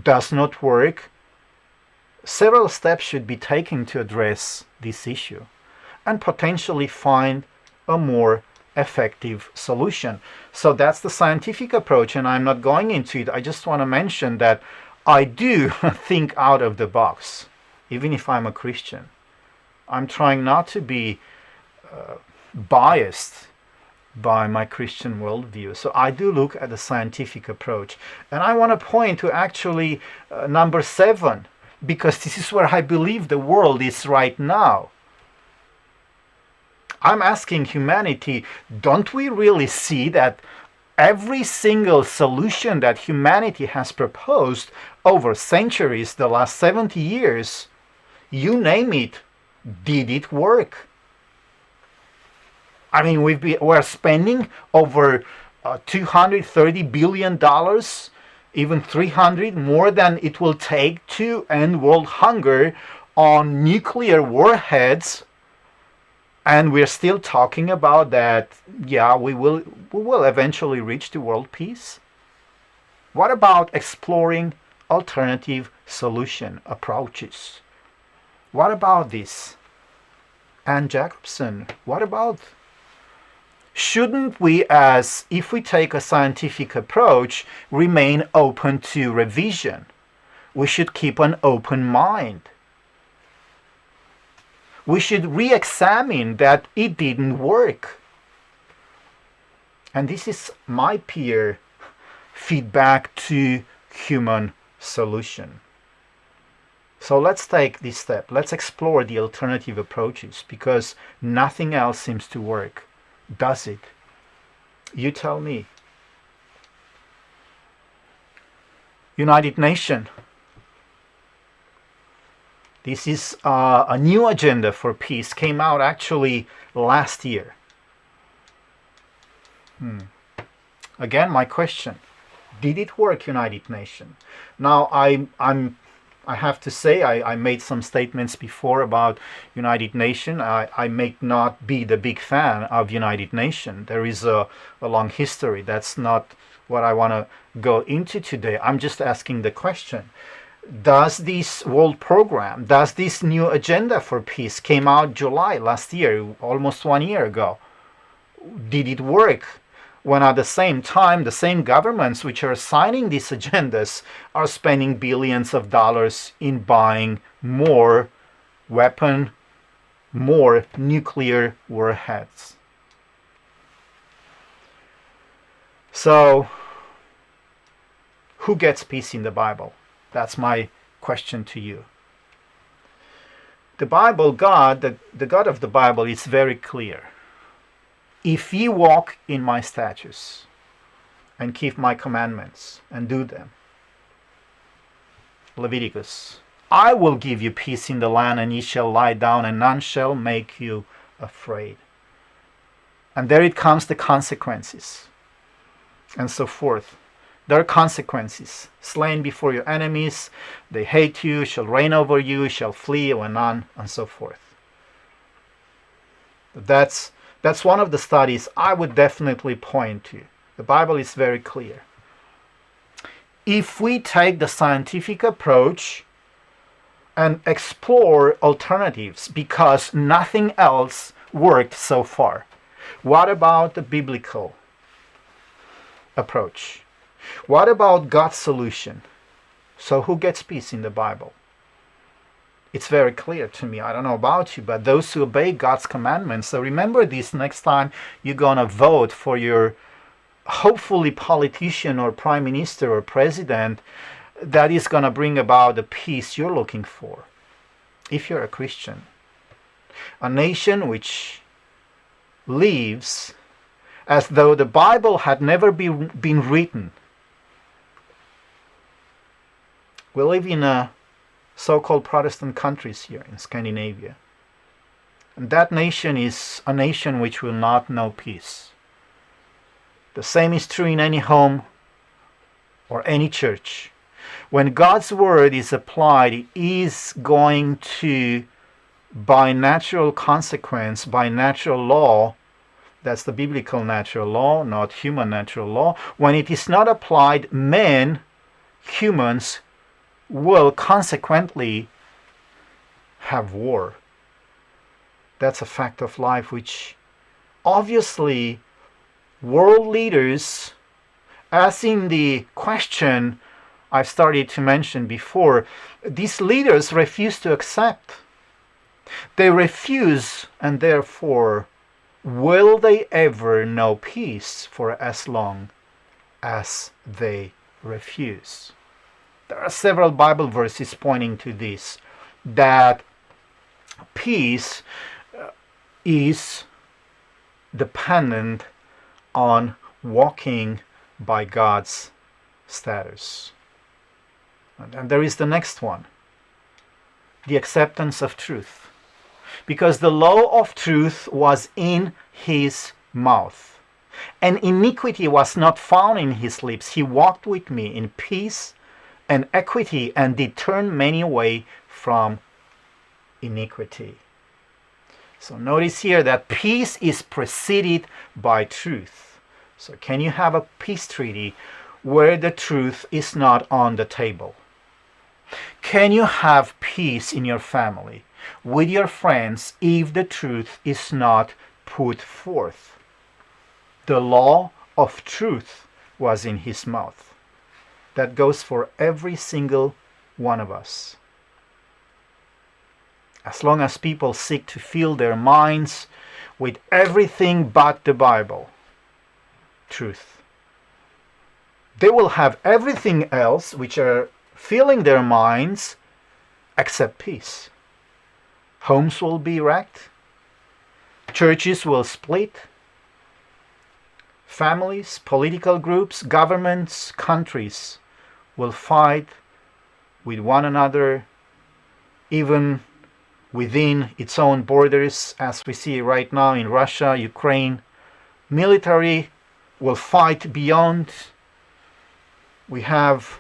does not work, several steps should be taken to address this issue and potentially find a more effective solution. So that's the scientific approach, and I'm not going into it. I just want to mention that I do think out of the box, even if I'm a Christian. I'm trying not to be biased by my Christian worldview. So I do look at the scientific approach. And I want to point to actually number 7, because this is where I believe the world is right now. I'm asking humanity, don't we really see that every single solution that humanity has proposed over centuries, the last 70 years, you name it, did it work? I mean, we're spending over $230 billion, even 300, more than it will take to end world hunger on nuclear warheads. And we're still talking about that, yeah, we will eventually reach to world peace. What about exploring alternative solution approaches? What about this? And Jacobsen, what about? Shouldn't we, as if we take a scientific approach, remain open to revision? We should keep an open mind. We should re-examine that it didn't work. And this is my peer feedback to human solution. So let's take this step. Let's explore the alternative approaches, because nothing else seems to work. Does it? You tell me. United Nations. This is a new agenda for peace, came out actually last year. Again, my question, did it work, United Nations? Now, I have to say, I made some statements before about United Nations. I may not be the big fan of United Nations. There is a long history. That's not what I want to go into today. I'm just asking the question. Does this world program, does this new agenda for peace came out July last year, almost 1 year ago, did it work? When at the same time, the same governments which are signing these agendas are spending billions of dollars in buying more weapon, more nuclear warheads. So, who gets peace in the Bible? That's my question to you. The Bible, God, the God of the Bible is very clear. If ye walk in my statutes and keep my commandments and do them, Leviticus, I will give you peace in the land, and ye shall lie down, and none shall make you afraid. And there it comes, the consequences, and so forth. There are consequences. Slain before your enemies, they hate you, shall reign over you, shall flee, and on, and so forth. That's one of the studies I would definitely point to. The Bible is very clear. If we take the scientific approach and explore alternatives, because nothing else worked so far, What about the biblical approach? What about God's solution? So who gets peace in the Bible? It's very clear to me. I don't know about you, but those who obey God's commandments. So remember this next time you're going to vote for your hopefully politician or prime minister or president that is going to bring about the peace you're looking for. If you're a Christian, a nation which lives as though the Bible had never been written. We live in a so-called Protestant countries here in Scandinavia. And that nation is a nation which will not know peace. The same is true in any home or any church. When God's word is applied, it is going to, by natural consequence, by natural law, that's the biblical natural law, not human natural law. When it is not applied, men, humans, will consequently have war. That's a fact of life which obviously world leaders, as in the question I started to mention before, these leaders refuse to accept. They refuse, and therefore will they ever know peace for as long as they refuse? There are several Bible verses pointing to this, that peace is dependent on walking by God's status. And there is the next one, the acceptance of truth. Because the law of truth was in his mouth, and iniquity was not found in his lips. He walked with me in peace and equity, and did turn many away from iniquity. So notice here that peace is preceded by truth. So can you have a peace treaty where the truth is not on the table? Can you have peace in your family, with your friends, if the truth is not put forth? The law of truth was in his mouth. That goes for every single one of us. As long as people seek to fill their minds with everything but the Bible, truth, they will have everything else which are filling their minds except peace. Homes will be wrecked. Churches will split. Families, political groups, governments, countries will fight with one another, even within its own borders, as we see right now in Russia, Ukraine. Military will fight beyond. We have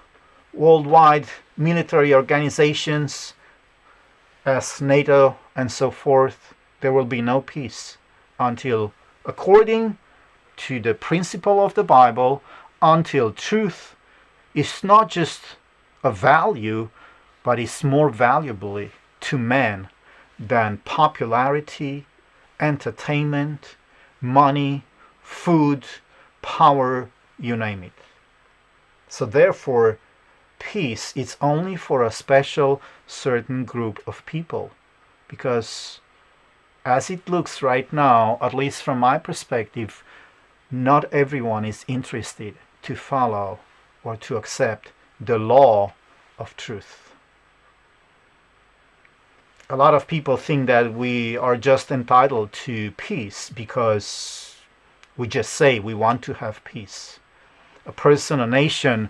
worldwide military organizations as NATO and so forth. There will be no peace until, according to the principle of the Bible, until truth is not just a value, but is more valuable to man than popularity, entertainment, money, food, power, you name it. So therefore, peace is only for a special certain group of people, because as it looks right now, at least from my perspective, not everyone is interested to follow or to accept the law of truth. A lot of people think that we are just entitled to peace because we just say we want to have peace. A person, a nation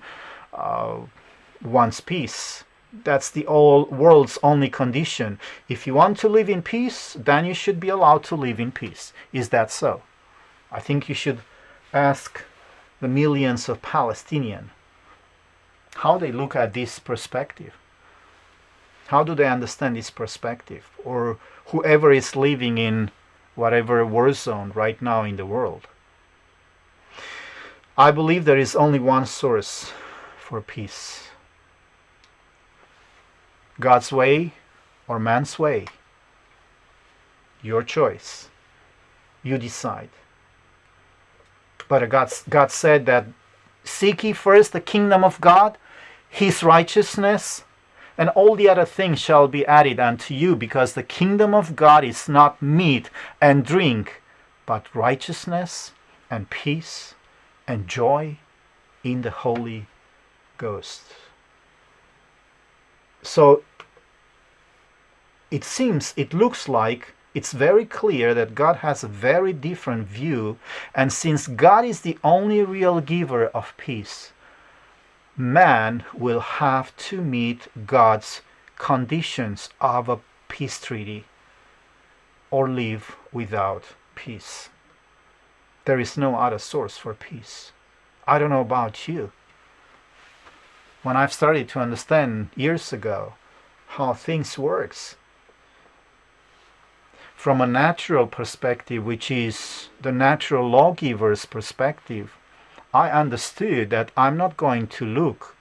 wants peace. That's the world's only condition. If you want to live in peace, then you should be allowed to live in peace. Is that so? I think you should ask the millions of Palestinians how they look at this perspective. How do they understand this perspective? Or whoever is living in whatever war zone right now in the world. I believe there is only one source for peace. God's way or man's way. Your choice. You decide. But God said that seek ye first the kingdom of God, his righteousness, and all the other things shall be added unto you, because the kingdom of God is not meat and drink, but righteousness and peace and joy in the Holy Ghost. So it looks like it's very clear that God has a very different view, and since God is the only real giver of peace, man will have to meet God's conditions of a peace treaty or live without peace. There is no other source for peace. I don't know about you. When I've started to understand years ago how things works, from a natural perspective, which is the natural lawgiver's perspective, I understood that I'm not going to look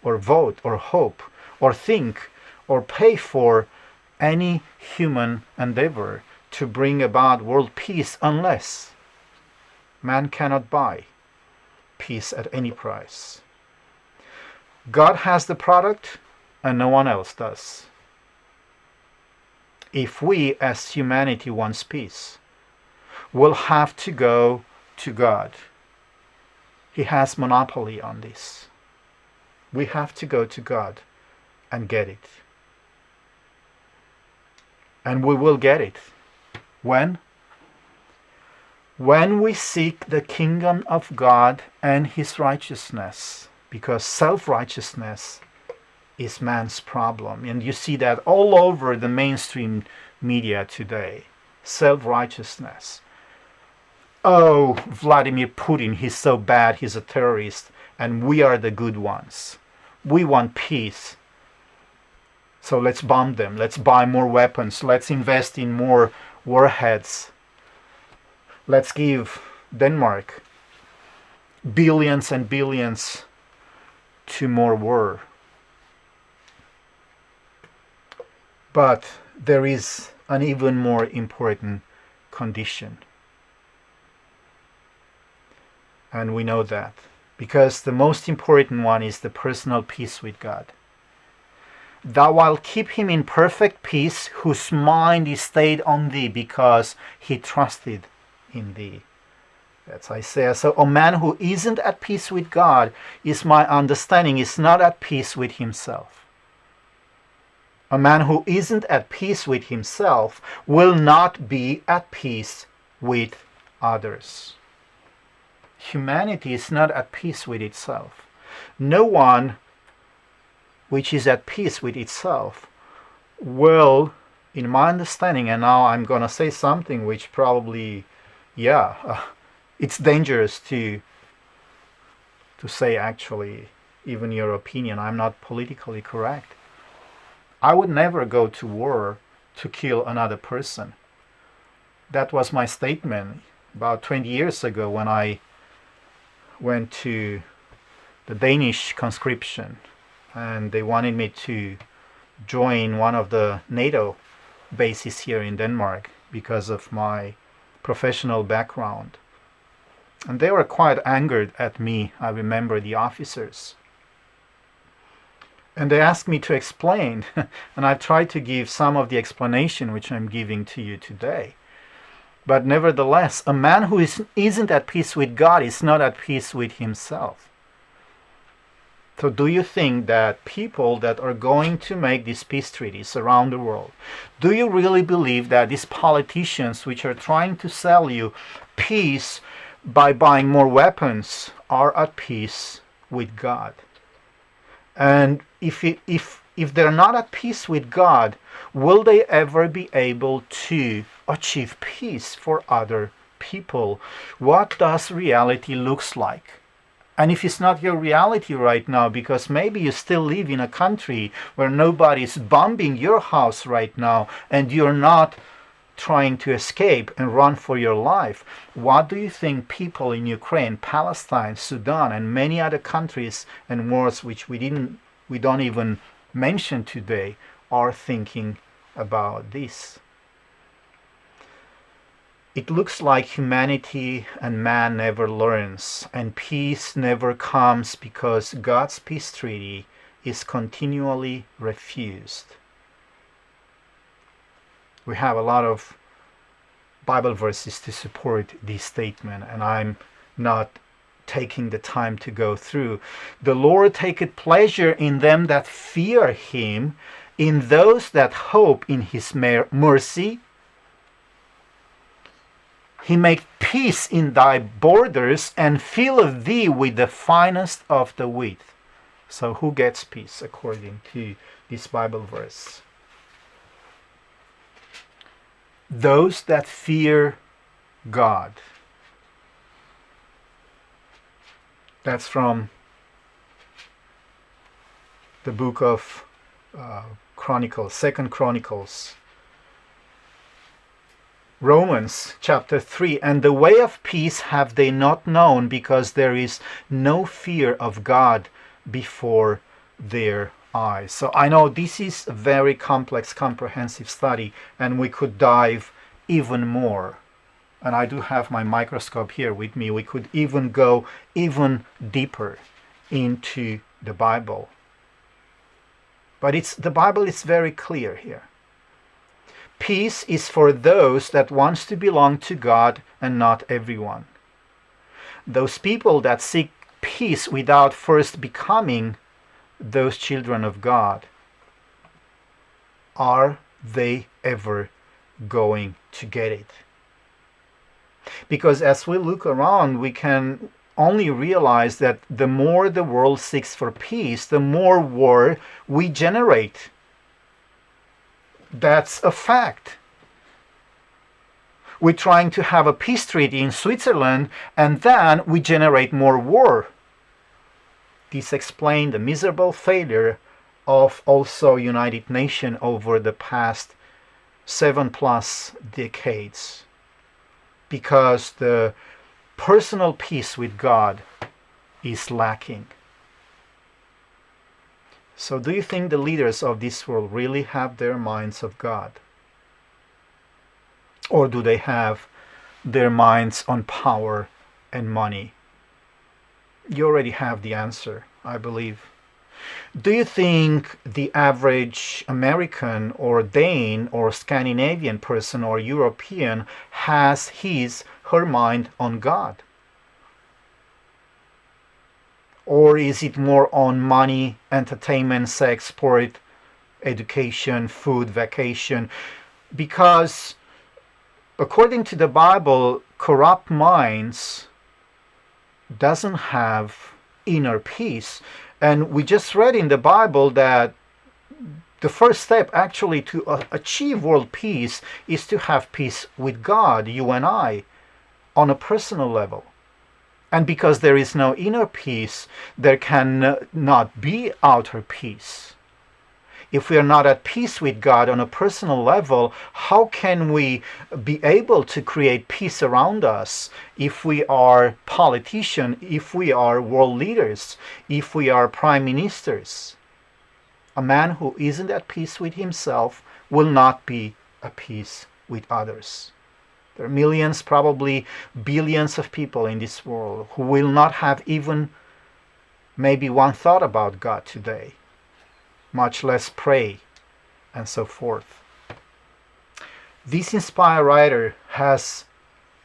or vote or hope or think or pay for any human endeavor to bring about world peace unless man cannot buy peace at any price. God has the product and no one else does. If we as humanity wants peace, we'll have to go to God. He has monopoly on this. We have to go to God and get it. And we will get it. When? When we seek the kingdom of God and his righteousness, because self-righteousness is man's problem. And you see that all over the mainstream media today. Self-righteousness. Oh, Vladimir Putin, he's so bad, he's a terrorist, and we are the good ones. We want peace. So let's bomb them, let's buy more weapons, let's invest in more warheads. Let's give Denmark billions and billions to more war. But there is an even more important condition. And we know that. Because the most important one is the personal peace with God. Thou wilt keep him in perfect peace, whose mind is stayed on thee, because he trusted in thee. That's Isaiah. So a man who isn't at peace with God, is my understanding, is not at peace with himself. A man who isn't at peace with himself will not be at peace with others. Humanity is not at peace with itself. No one which is at peace with itself will, in my understanding, and now I'm going to say something which probably, it's dangerous to say actually, even your opinion. I'm not politically correct. I would never go to war to kill another person. That was my statement about 20 years ago when I went to the Danish conscription and they wanted me to join one of the NATO bases here in Denmark because of my professional background. And they were quite angered at me, I remember, the officers. And they asked me to explain, and I've tried to give some of the explanation which I'm giving to you today. But nevertheless, a man who isn't at peace with God is not at peace with himself. So do you think that people that are going to make these peace treaties around the world, do you really believe that these politicians which are trying to sell you peace by buying more weapons are at peace with God? And if they're not at peace with God, will they ever be able to achieve peace for other people? What does reality looks like? And if it's not your reality right now, because maybe you still live in a country where nobody's bombing your house right now and you're not trying to escape and run for your life, what do you think people in Ukraine, Palestine, Sudan, and many other countries and wars which we don't even mention today are thinking about this? it looks like humanity and man never learns, and peace never comes because God's peace treaty is continually refused. We have a lot of Bible verses to support this statement, and I'm not taking the time to go through. The Lord taketh pleasure in them that fear him, in those that hope in his mercy. He maketh peace in thy borders, and filleth thee with the finest of the wheat. So who gets peace according to this Bible verse? Those that fear God. That's from the book of Chronicles, 2 Chronicles. Romans chapter 3, and the way of peace have they not known, because there is no fear of God before their eyes. So I know this is a very complex, comprehensive study, and we could dive even more. And I do have my microscope here with me. We could even go even deeper into the Bible. But the Bible is very clear here. Peace is for those that wants to belong to God, and not everyone. Those people that seek peace without first becoming those children of God, are they ever going to get it? Because as we look around, we can only realize that the more the world seeks for peace, the more war we generate. That's a fact. We're trying to have a peace treaty in Switzerland, and then we generate more war. This explains the miserable failure of also United Nations over the past 7+ decades, because the personal peace with God is lacking. So do you think the leaders of this world really have their minds of God? Or do they have their minds on power and money? You already have the answer, I believe. Do you think the average American or Dane or Scandinavian person or European has her mind on God? Or is it more on money, entertainment, sex, sport, education, food, vacation? Because according to the Bible, corrupt minds doesn't have inner peace. And we just read in the Bible that the first step actually to achieve world peace is to have peace with God, you and I, on a personal level. And because there is no inner peace, there can not be outer peace. If we are not at peace with God on a personal level, how can we be able to create peace around us if we are politicians, if we are world leaders, if we are prime ministers? A man who isn't at peace with himself will not be at peace with others. There are millions, probably billions of people in this world who will not have even maybe one thought about God today, much less pray, and so forth. This inspired writer has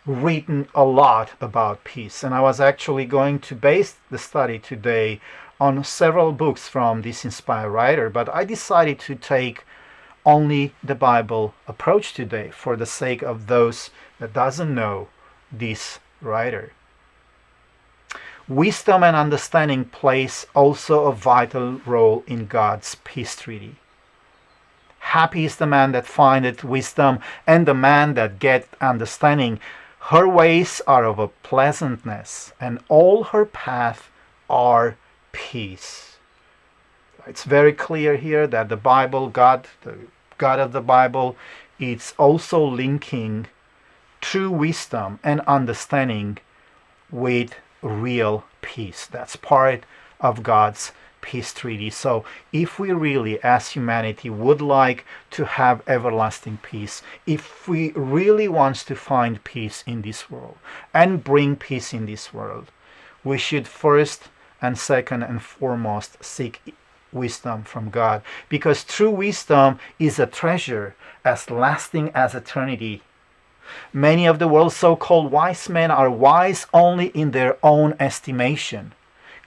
written a lot about peace, and I was actually going to base the study today on several books from this inspired writer, but I decided to take only the Bible approach today for the sake of those that doesn't know this writer. Wisdom and understanding plays also a vital role in God's peace treaty. Happy is the man that findeth wisdom, and the man that getteth understanding. Her ways are of a pleasantness, and all her paths are peace. It's very clear here that the Bible, God, the God of the Bible, it's also linking true wisdom and understanding with real peace. That's part of God's peace treaty. So if we really, as humanity, would like to have everlasting peace, if we really want to find peace in this world and bring peace in this world, we should first and second and foremost seek wisdom from God, because true wisdom is a treasure as lasting as eternity. Many of the world's so-called wise men are wise only in their own estimation.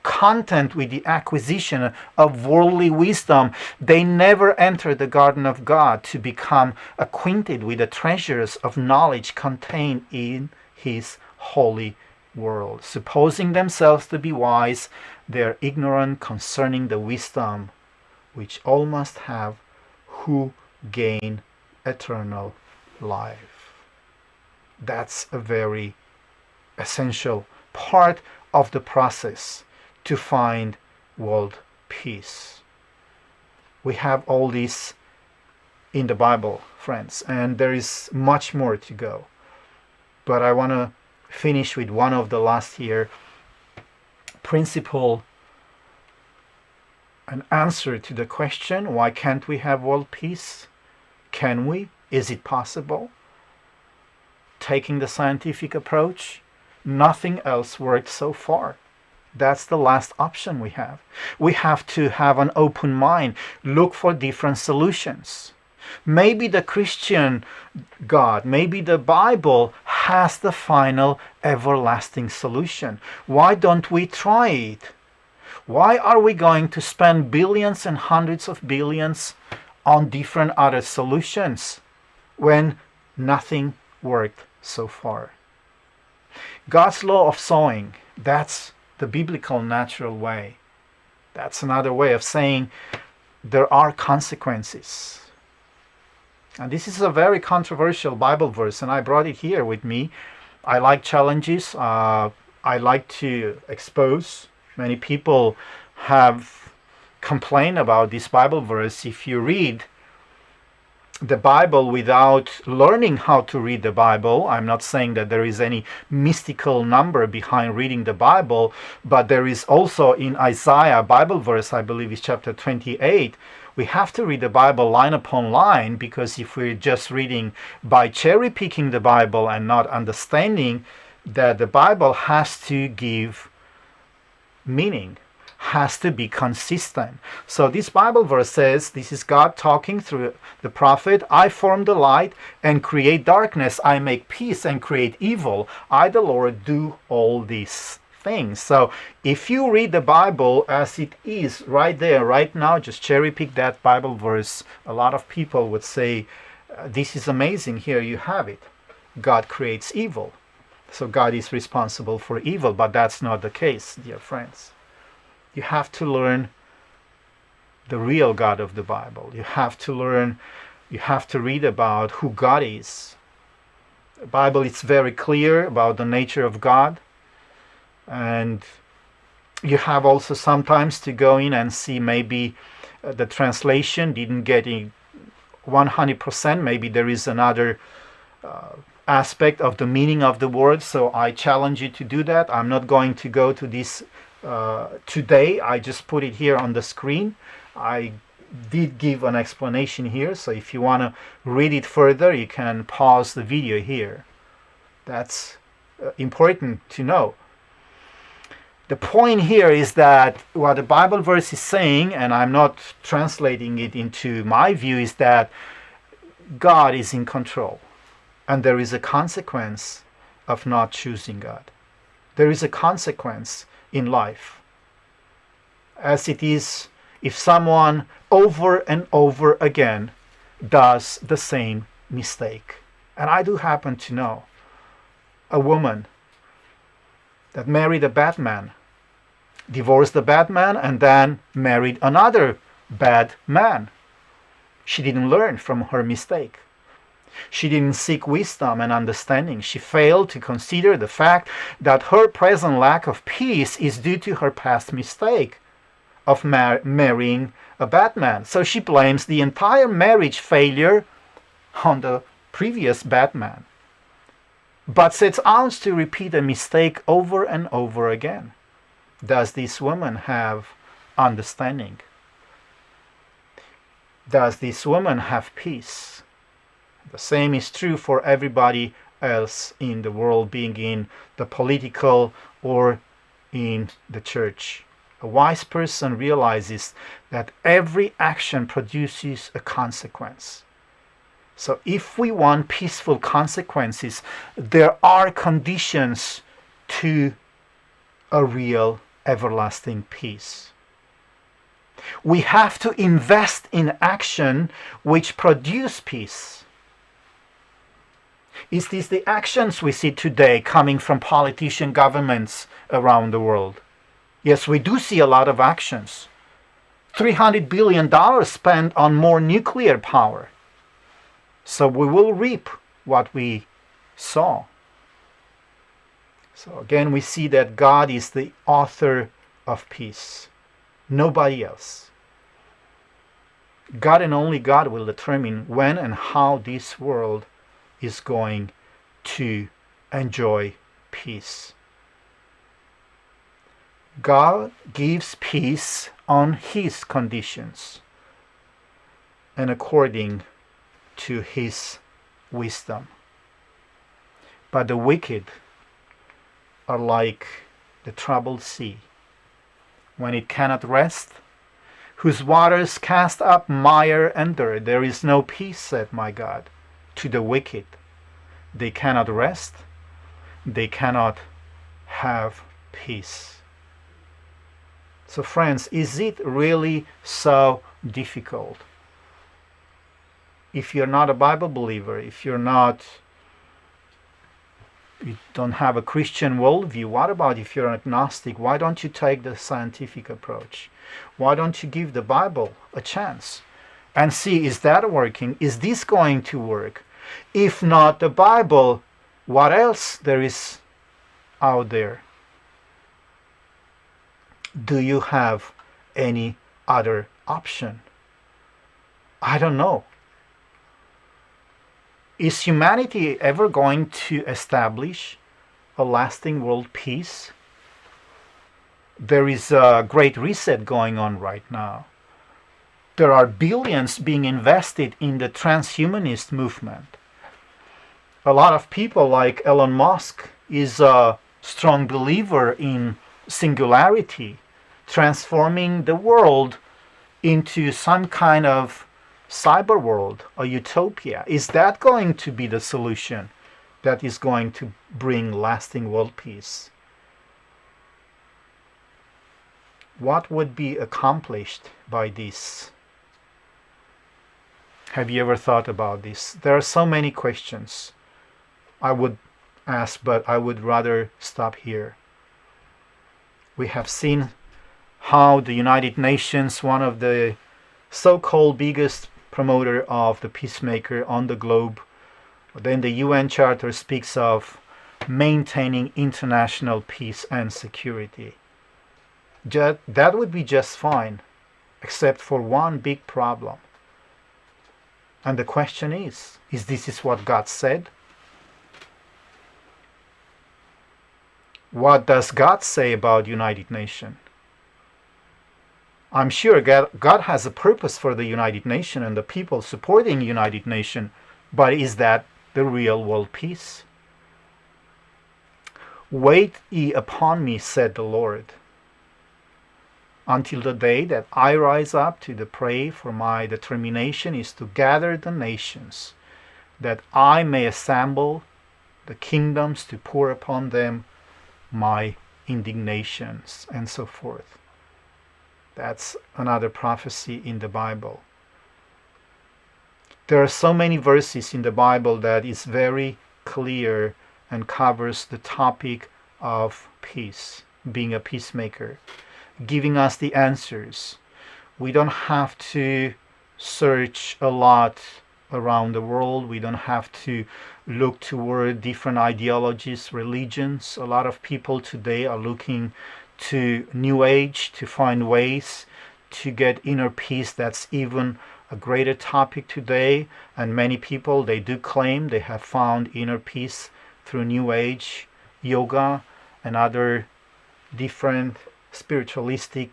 Content with the acquisition of worldly wisdom, they never enter the garden of God to become acquainted with the treasures of knowledge contained in His holy world. Supposing themselves to be wise, they are ignorant concerning the wisdom which all must have who gain eternal life. That's a very essential part of the process to find world peace. We have all this in the Bible, friends, and there is much more to go. But I want to finish with one of the last here principle, an answer to the question, why can't we have world peace? Can we? Is it possible? Taking the scientific approach, nothing else worked so far. That's the last option we have. We have to have an open mind, look for different solutions. Maybe the Christian God, maybe the Bible has the final everlasting solution. Why don't we try it? Why are we going to spend billions and hundreds of billions on different other solutions when nothing worked so far? God's law of sowing, that's the biblical natural way. That's another way of saying there are consequences. And this is a very controversial Bible verse, and I brought it here with me. I like challenges. I like to expose. Many people have complained about this Bible verse. If you read the Bible without learning how to read the Bible, I'm not saying that there is any mystical number behind reading the Bible, but there is also in Isaiah Bible verse, I believe it's chapter 28, we have to read the Bible line upon line, because if we're just reading by cherry picking the Bible and not understanding that the Bible has to give meaning, has to be consistent. So this Bible verse says, this is God talking through the prophet, I form the light and create darkness, I make peace and create evil, I the Lord do all these things. So if you read the Bible as it is right there, right now, just cherry pick that Bible verse, a lot of people would say, this is amazing, here you have it. God creates evil. So God is responsible for evil, but that's not the case, dear friends. You have to learn the real God of the Bible. You have to learn, you have to read about who God is. The Bible is very clear about the nature of God. And you have also sometimes to go in and see maybe the translation didn't get it 100%. Maybe there is another aspect of the meaning of the word. So I challenge you to do that. I'm not going to go to this today. I just put it here on the screen. I did give an explanation here, so if you want to read it further, you can pause the video here. That's important to know. The point here is that what the Bible verse is saying, and I'm not translating it into my view, is that God is in control, and there is a consequence of not choosing God. There is a consequence in life, as it is if someone over and over again does the same mistake. And I do happen to know a woman that married a bad man, divorced the bad man, and then married another bad man. She didn't learn from her mistake. She didn't seek wisdom and understanding. She failed to consider the fact that her present lack of peace is due to her past mistake of marrying a bad man. So she blames the entire marriage failure on the previous bad man, but sets out to repeat a mistake over and over again. Does this woman have understanding. Does this woman have peace? The same is true for everybody else in the world, being in the political or in the church. A wise person realizes that every action produces a consequence. So if we want peaceful consequences, there are conditions to a real everlasting peace. We have to invest in action which produce peace. Is this the actions we see today coming from politician governments around the world? Yes, we do see a lot of actions. $300 billion spent on more nuclear power. So we will reap what we sow. So again, we see that God is the author of peace. Nobody else. God and only God will determine when and how this world is going to enjoy peace. God gives peace on His conditions and according to His wisdom. But the wicked are like the troubled sea, when it cannot rest, whose waters cast up mire and dirt. There is no peace, said my God, to the wicked. They cannot rest, they cannot have peace. So friends, is it really so difficult? If you're not a Bible believer, if you don't have a Christian worldview, what about if you're an agnostic? Why don't you take the scientific approach? Why don't you give the Bible a chance and see, is that working? Is this going to work? If not the Bible, what else there is out there? Do you have any other option? I don't know. Is humanity ever going to establish a lasting world peace? There is a great reset going on right now. There are billions being invested in the transhumanist movement. A lot of people like Elon Musk is a strong believer in singularity, transforming the world into some kind of cyber world, a utopia. Is that going to be the solution that is going to bring lasting world peace? What would be accomplished by this? Have you ever thought about this? There are so many questions I would ask, but I would rather stop here. We have seen how the United Nations, one of the so-called biggest promoter of the peacemaker on the globe, then the UN Charter speaks of maintaining international peace and security. That would be just fine, except for one big problem. And the question is this what God said? What does God say about United Nations? I'm sure God has a purpose for the United Nations and the people supporting United Nations, but is that the real world peace? Wait ye upon me, said the Lord, until the day that I rise up to the prey, for my determination is to gather the nations, that I may assemble the kingdoms to pour upon them my indignations, and so forth. That's another prophecy in the Bible. There are so many verses in the Bible that is very clear and covers the topic of peace, being a peacemaker, giving us the answers. We don't have to search a lot around the world. We don't have to look toward different ideologies, religions. A lot of people today are looking to New Age to find ways to get inner peace. That's even a greater topic today, and many people, they do claim they have found inner peace through New Age, yoga, and other different spiritualistic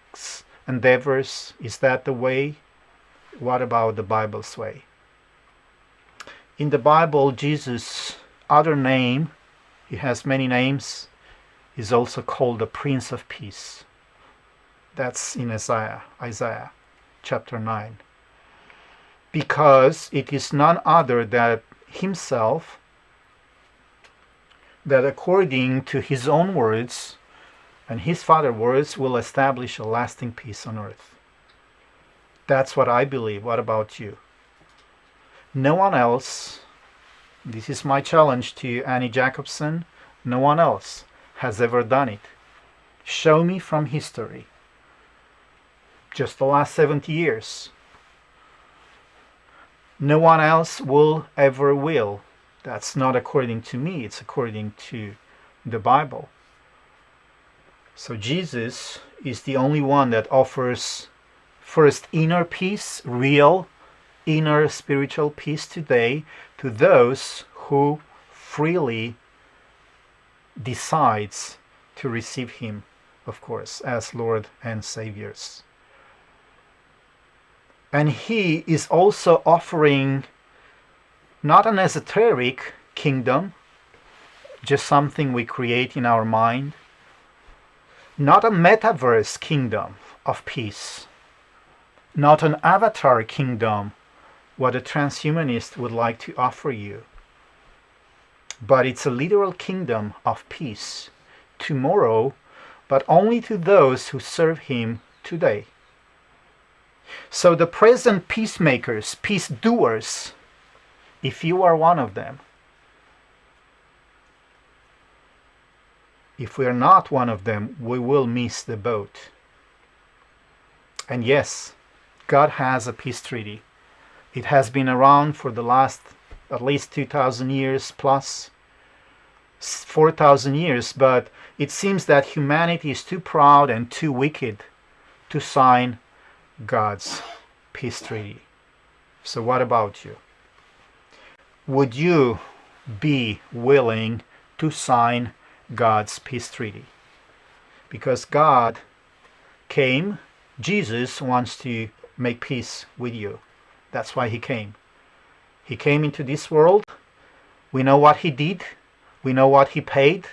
endeavors? Is that the way? What about the Bible's way? In the Bible, Jesus' other name, he has many names, is also called the Prince of Peace. That's in Isaiah chapter 9. Because it is none other than himself that according to his own words and his Father's words will establish a lasting peace on earth. That's what I believe. What about you? No one else, this is my challenge to you, Annie Jacobsen, no one else has ever done it. Show me from history, just the last 70 years. No one else will ever will. That's not according to me, it's according to the Bible. So Jesus is the only one that offers first inner peace, real inner spiritual peace today to those who freely decides to receive him, of course, as Lord and Saviors. And he is also offering not an esoteric kingdom, just something we create in our mind, not a metaverse kingdom of peace, not an avatar kingdom, what a transhumanist would like to offer you, but it's a literal kingdom of peace tomorrow, but only to those who serve him today. So the present peacemakers, peace doers, if you are one of them, if we are not one of them, we will miss the boat. And yes, God has a peace treaty. It has been around for the last at least 2,000 years plus 4,000 years, but it seems that humanity is too proud and too wicked to sign God's peace treaty. So what about you? Would you be willing to sign God's peace treaty? Because God came, Jesus wants to make peace with you. That's why he came. He came into this world. We know what he did. We know what he paid.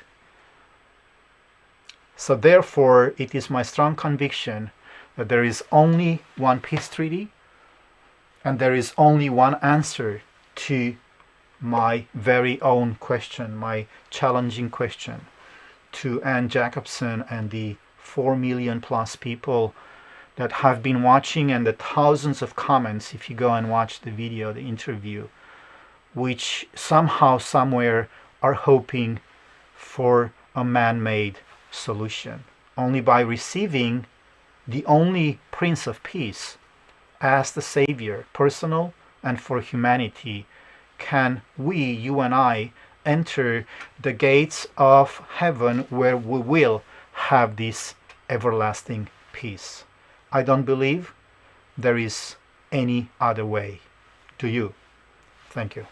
So therefore, it is my strong conviction that there is only one peace treaty and there is only one answer to my very own question, my challenging question to Anne Jacobsen and the 4 million plus people that have been watching, and the thousands of comments if you go and watch the video, the interview, which somehow, somewhere are hoping for a man-made solution. Only by receiving the only Prince of Peace as the Savior, personal and for humanity, can we, you and I, enter the gates of heaven where we will have this everlasting peace. I don't believe there is any other way. Do you? Thank you.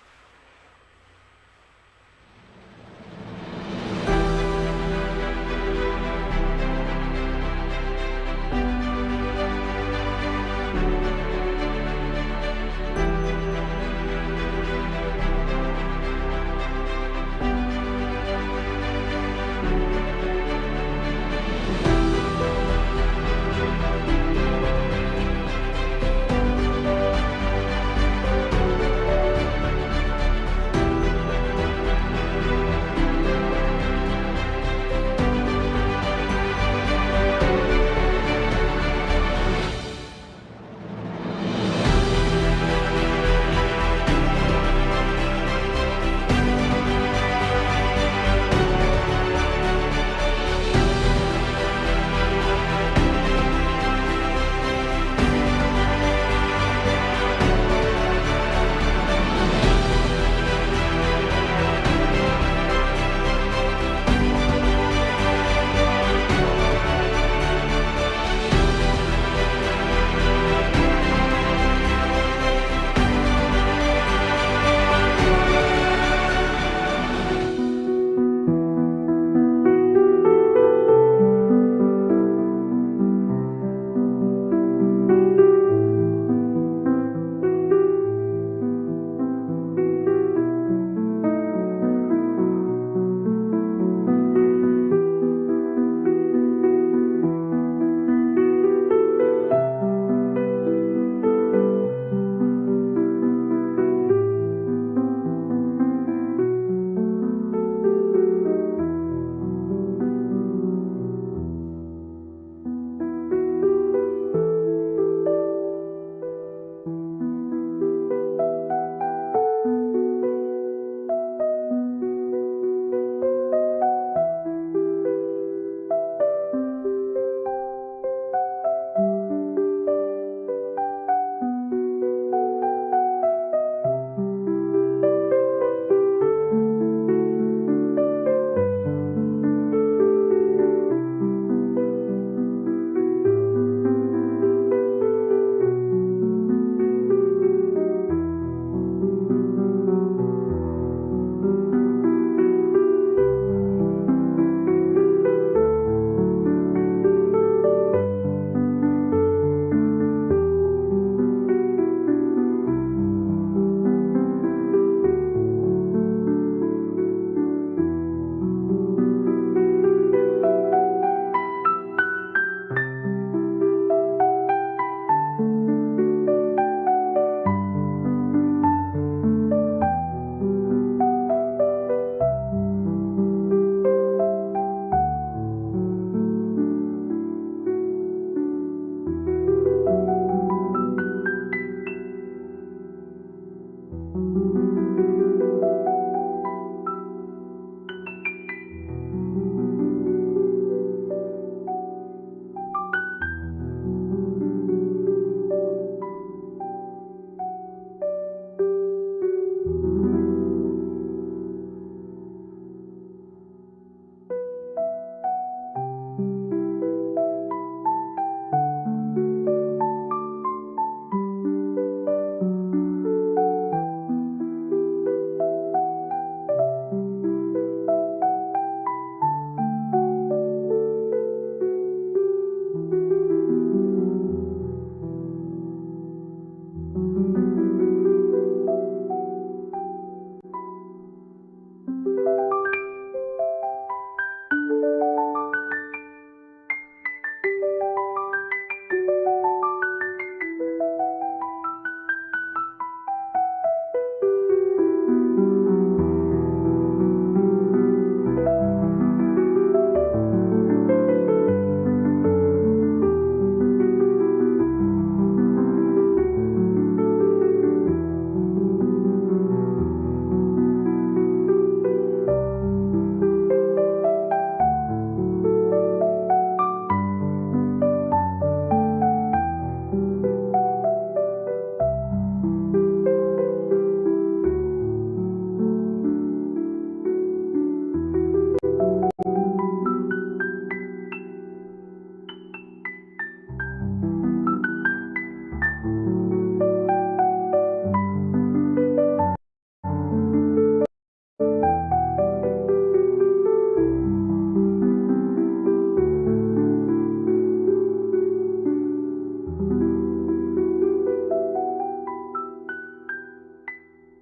you.